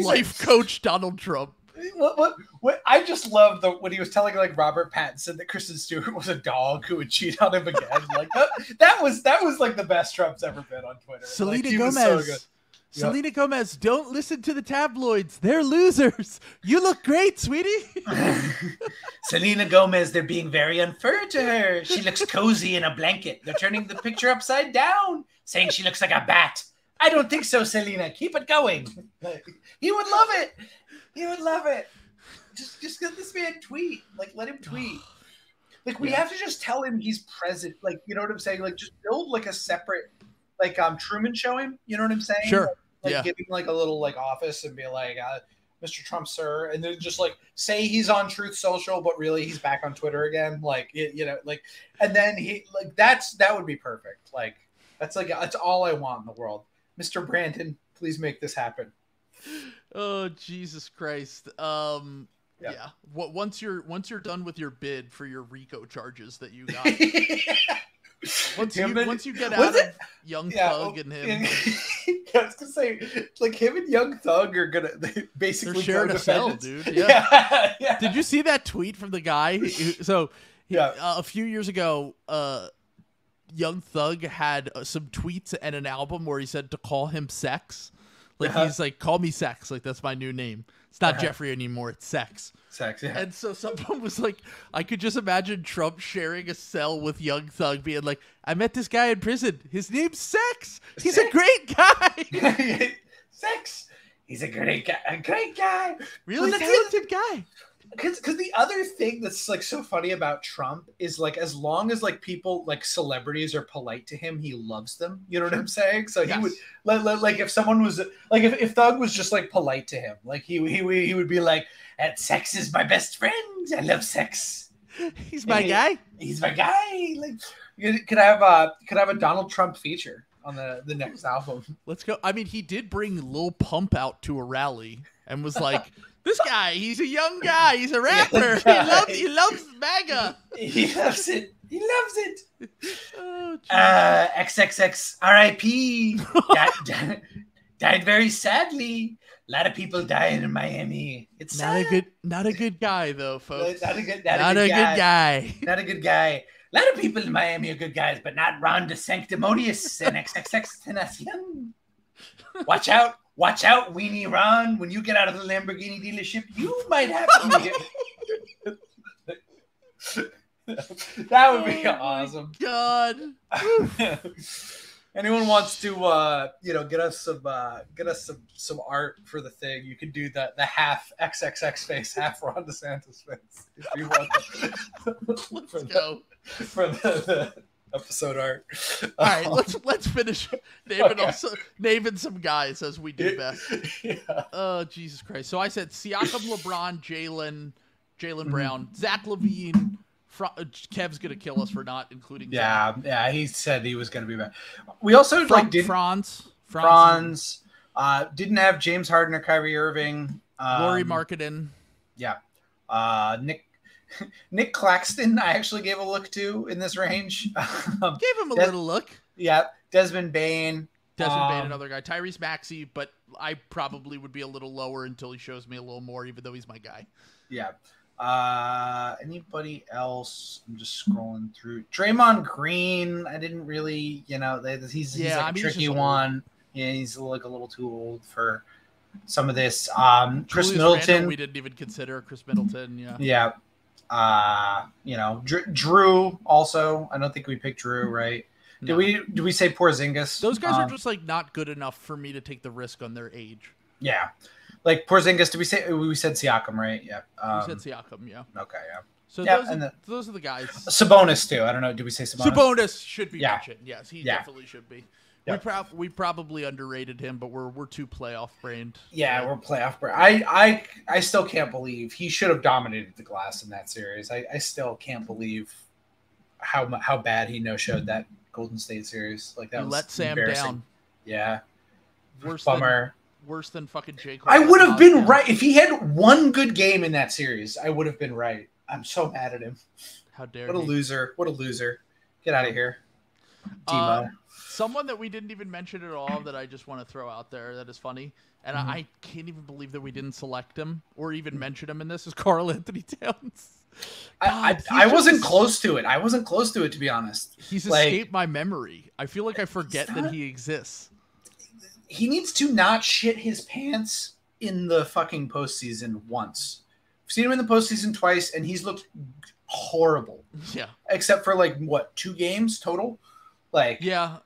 life coach Donald Trump. What I just love when he was telling like Robert Pattinson that Kristen Stewart was a dog who would cheat on him again. Like that was like the best Trump's ever been on Twitter. Selena like, Gomez. Selena Gomez, don't listen to the tabloids. They're losers. You look great, sweetie. Selena Gomez, they're being very unfair to her. She looks cozy in a blanket. They're turning the picture upside down, saying she looks like a bat. I don't think so, Selena. Keep it going. He would love it. He would love it. Just let this man tweet. Like, let him tweet. Like, we have to just tell him he's present. Like, you know what I'm saying? Like, just build like a separate, like, Truman Show him. You know what I'm saying? Sure. Like give him like a little like office and be like, Mr. Trump, sir, and then just like say he's on Truth Social, but really he's back on Twitter again. Like, you know, like, and then he like that would be perfect. Like, that's all I want in the world. Mr. Brandon, please make this happen. Oh, Jesus Christ. Yeah. Once you're done with your bid for your RICO charges that you got. Once you get out of Young Thug and him. I was gonna say, like, him and Young Thug are gonna basically sharing a cell, dude. Yeah. Did you see that tweet from the guy? So a few years ago, Young Thug had some tweets and an album where he said to call him Sex. Like, he's like, call me Sex. Like, that's my new name. It's not Jeffrey anymore. It's Sex. Sex, yeah. And so someone was like, I could just imagine Trump sharing a cell with Young Thug being like, I met this guy in prison. His name's Sex. He's a great guy. Sex. He's a great guy. A great guy. Really talented guy. Because the other thing that's like so funny about Trump is like, as long as like people like celebrities are polite to him, he loves them. You know what I'm saying? So he would like if someone was like if Thug was just like polite to him, like he would be like, Sex is my best friend. I love Sex. He's my guy. He's my guy. Like, could I have a Donald Trump feature on the next album? Let's go. I mean, he did bring Lil Pump out to a rally and was like, this guy, he's a young guy. He's a rapper. He loves MAGA. He loves it. He loves it. Oh, XXX R.I.P. died very sadly. A lot of people died in Miami. It's not a good guy though, folks. Not a good guy. Not a good guy. A lot of people in Miami are good guys, but not Ron DeSanctimonious and XXX Tenacion. Watch out, Weenie Ron. When you get out of the Lamborghini dealership, you might have to. That would be awesome. God. Anyone wants to get us some art for the thing, you can do the half XXX face, half Ron DeSantis face. If you want Let's go. For the episode art. All right, let's finish naming some guys as we do best. Oh, Jesus Christ. So I said Siakam, LeBron, Jaylen Brown, Zach LaVine. Kev's gonna kill us for not including. Zach. Yeah. He said he was gonna be back. We also Franz. Didn't have James Harden or Kyrie Irving. Lauri Markkanen. Yeah. Nick Claxton, I actually gave a look to in this range. Gave him a little look. Yeah, Desmond Bain. Desmond Bain, another guy. Tyrese Maxey, but I probably would be a little lower until he shows me a little more, even though he's my guy. Yeah. Anybody else? I'm just scrolling through. Draymond Green, I didn't really, he's like a tricky one. Yeah, he's like a little too old for some of this. Chris Middleton. Randall, we didn't even consider Chris Middleton. Yeah. Yeah. Drew also. I don't think we picked Drew, right? No. Did we say Porzingis? Those guys are just like not good enough for me to take the risk on their age. Yeah. Like Porzingis, did we said Siakam, right? Yeah. We said Siakam, yeah. Okay, yeah. So those are the guys. Sabonis too. I don't know. Did we say Sabonis? Sabonis should be mentioned. Yes, he definitely should be. Yep. We probably underrated him, but we're too playoff brained. Yeah, we're playoff brained. I still can't believe he should have dominated the glass in that series. I still can't believe how bad he no-showed that Golden State series. Like that was let Sam down. Yeah. Bummer. Worse than fucking Jake. I would have been right if he had one good game in that series. I would have been right. I'm so mad at him. How dare What a loser. What a loser. Get out of here. Demo. Someone that we didn't even mention at all that I just want to throw out there that is funny, and I can't even believe that we didn't select him or even mention him in this, is Karl Anthony Towns. I wasn't close to it. I wasn't close to it, to be honest. He's escaped my memory. I feel like I forget that he exists. He needs to not shit his pants in the fucking postseason once. I've seen him in the postseason twice, and he's looked horrible. Yeah. Except for 2 games total. Yeah.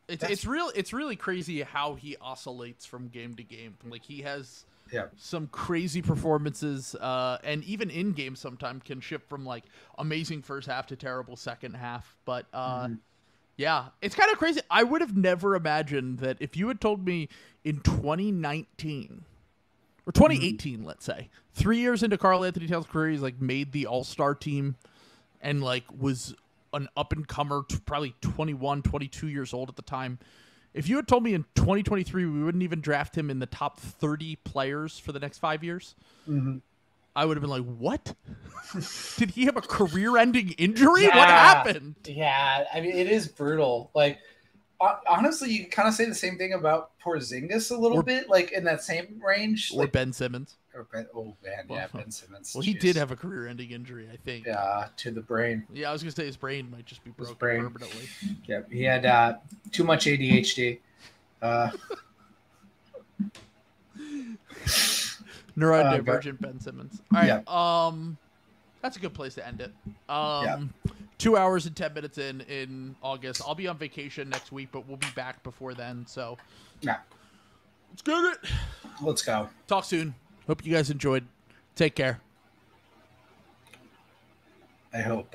It's really crazy how he oscillates from game to game. Like he has some crazy performances, and even in game sometimes can shift from amazing first half to terrible second half. But yeah, it's kind of crazy. I would have never imagined that if you had told me in 2019 or 2018, let's say, 3 years into Karl Anthony Towns' career, he's made the All-Star team and was an up-and-comer, probably 21, 22 years old at the time. If you had told me in 2023 we wouldn't even draft him in the top 30 players for the next 5 years, I would have been like, what? Did he have a career-ending injury? Yeah. What happened? Yeah, I mean, it is brutal. Honestly, you can kind of say the same thing about Porzingis a little bit, in that same range. Or Ben Simmons. Ben Simmons. Well, he did have a career-ending injury, I think. Yeah, to the brain. Yeah, I was going to say his brain might just be broken permanently. Yeah, he had too much ADHD. Neurodivergent Ben Simmons. All right, that's a good place to end it. 2 hours and 10 minutes in August. I'll be on vacation next week, but we'll be back before then. So, yeah, let's get it. Let's go. Talk soon. Hope you guys enjoyed. Take care. I hope.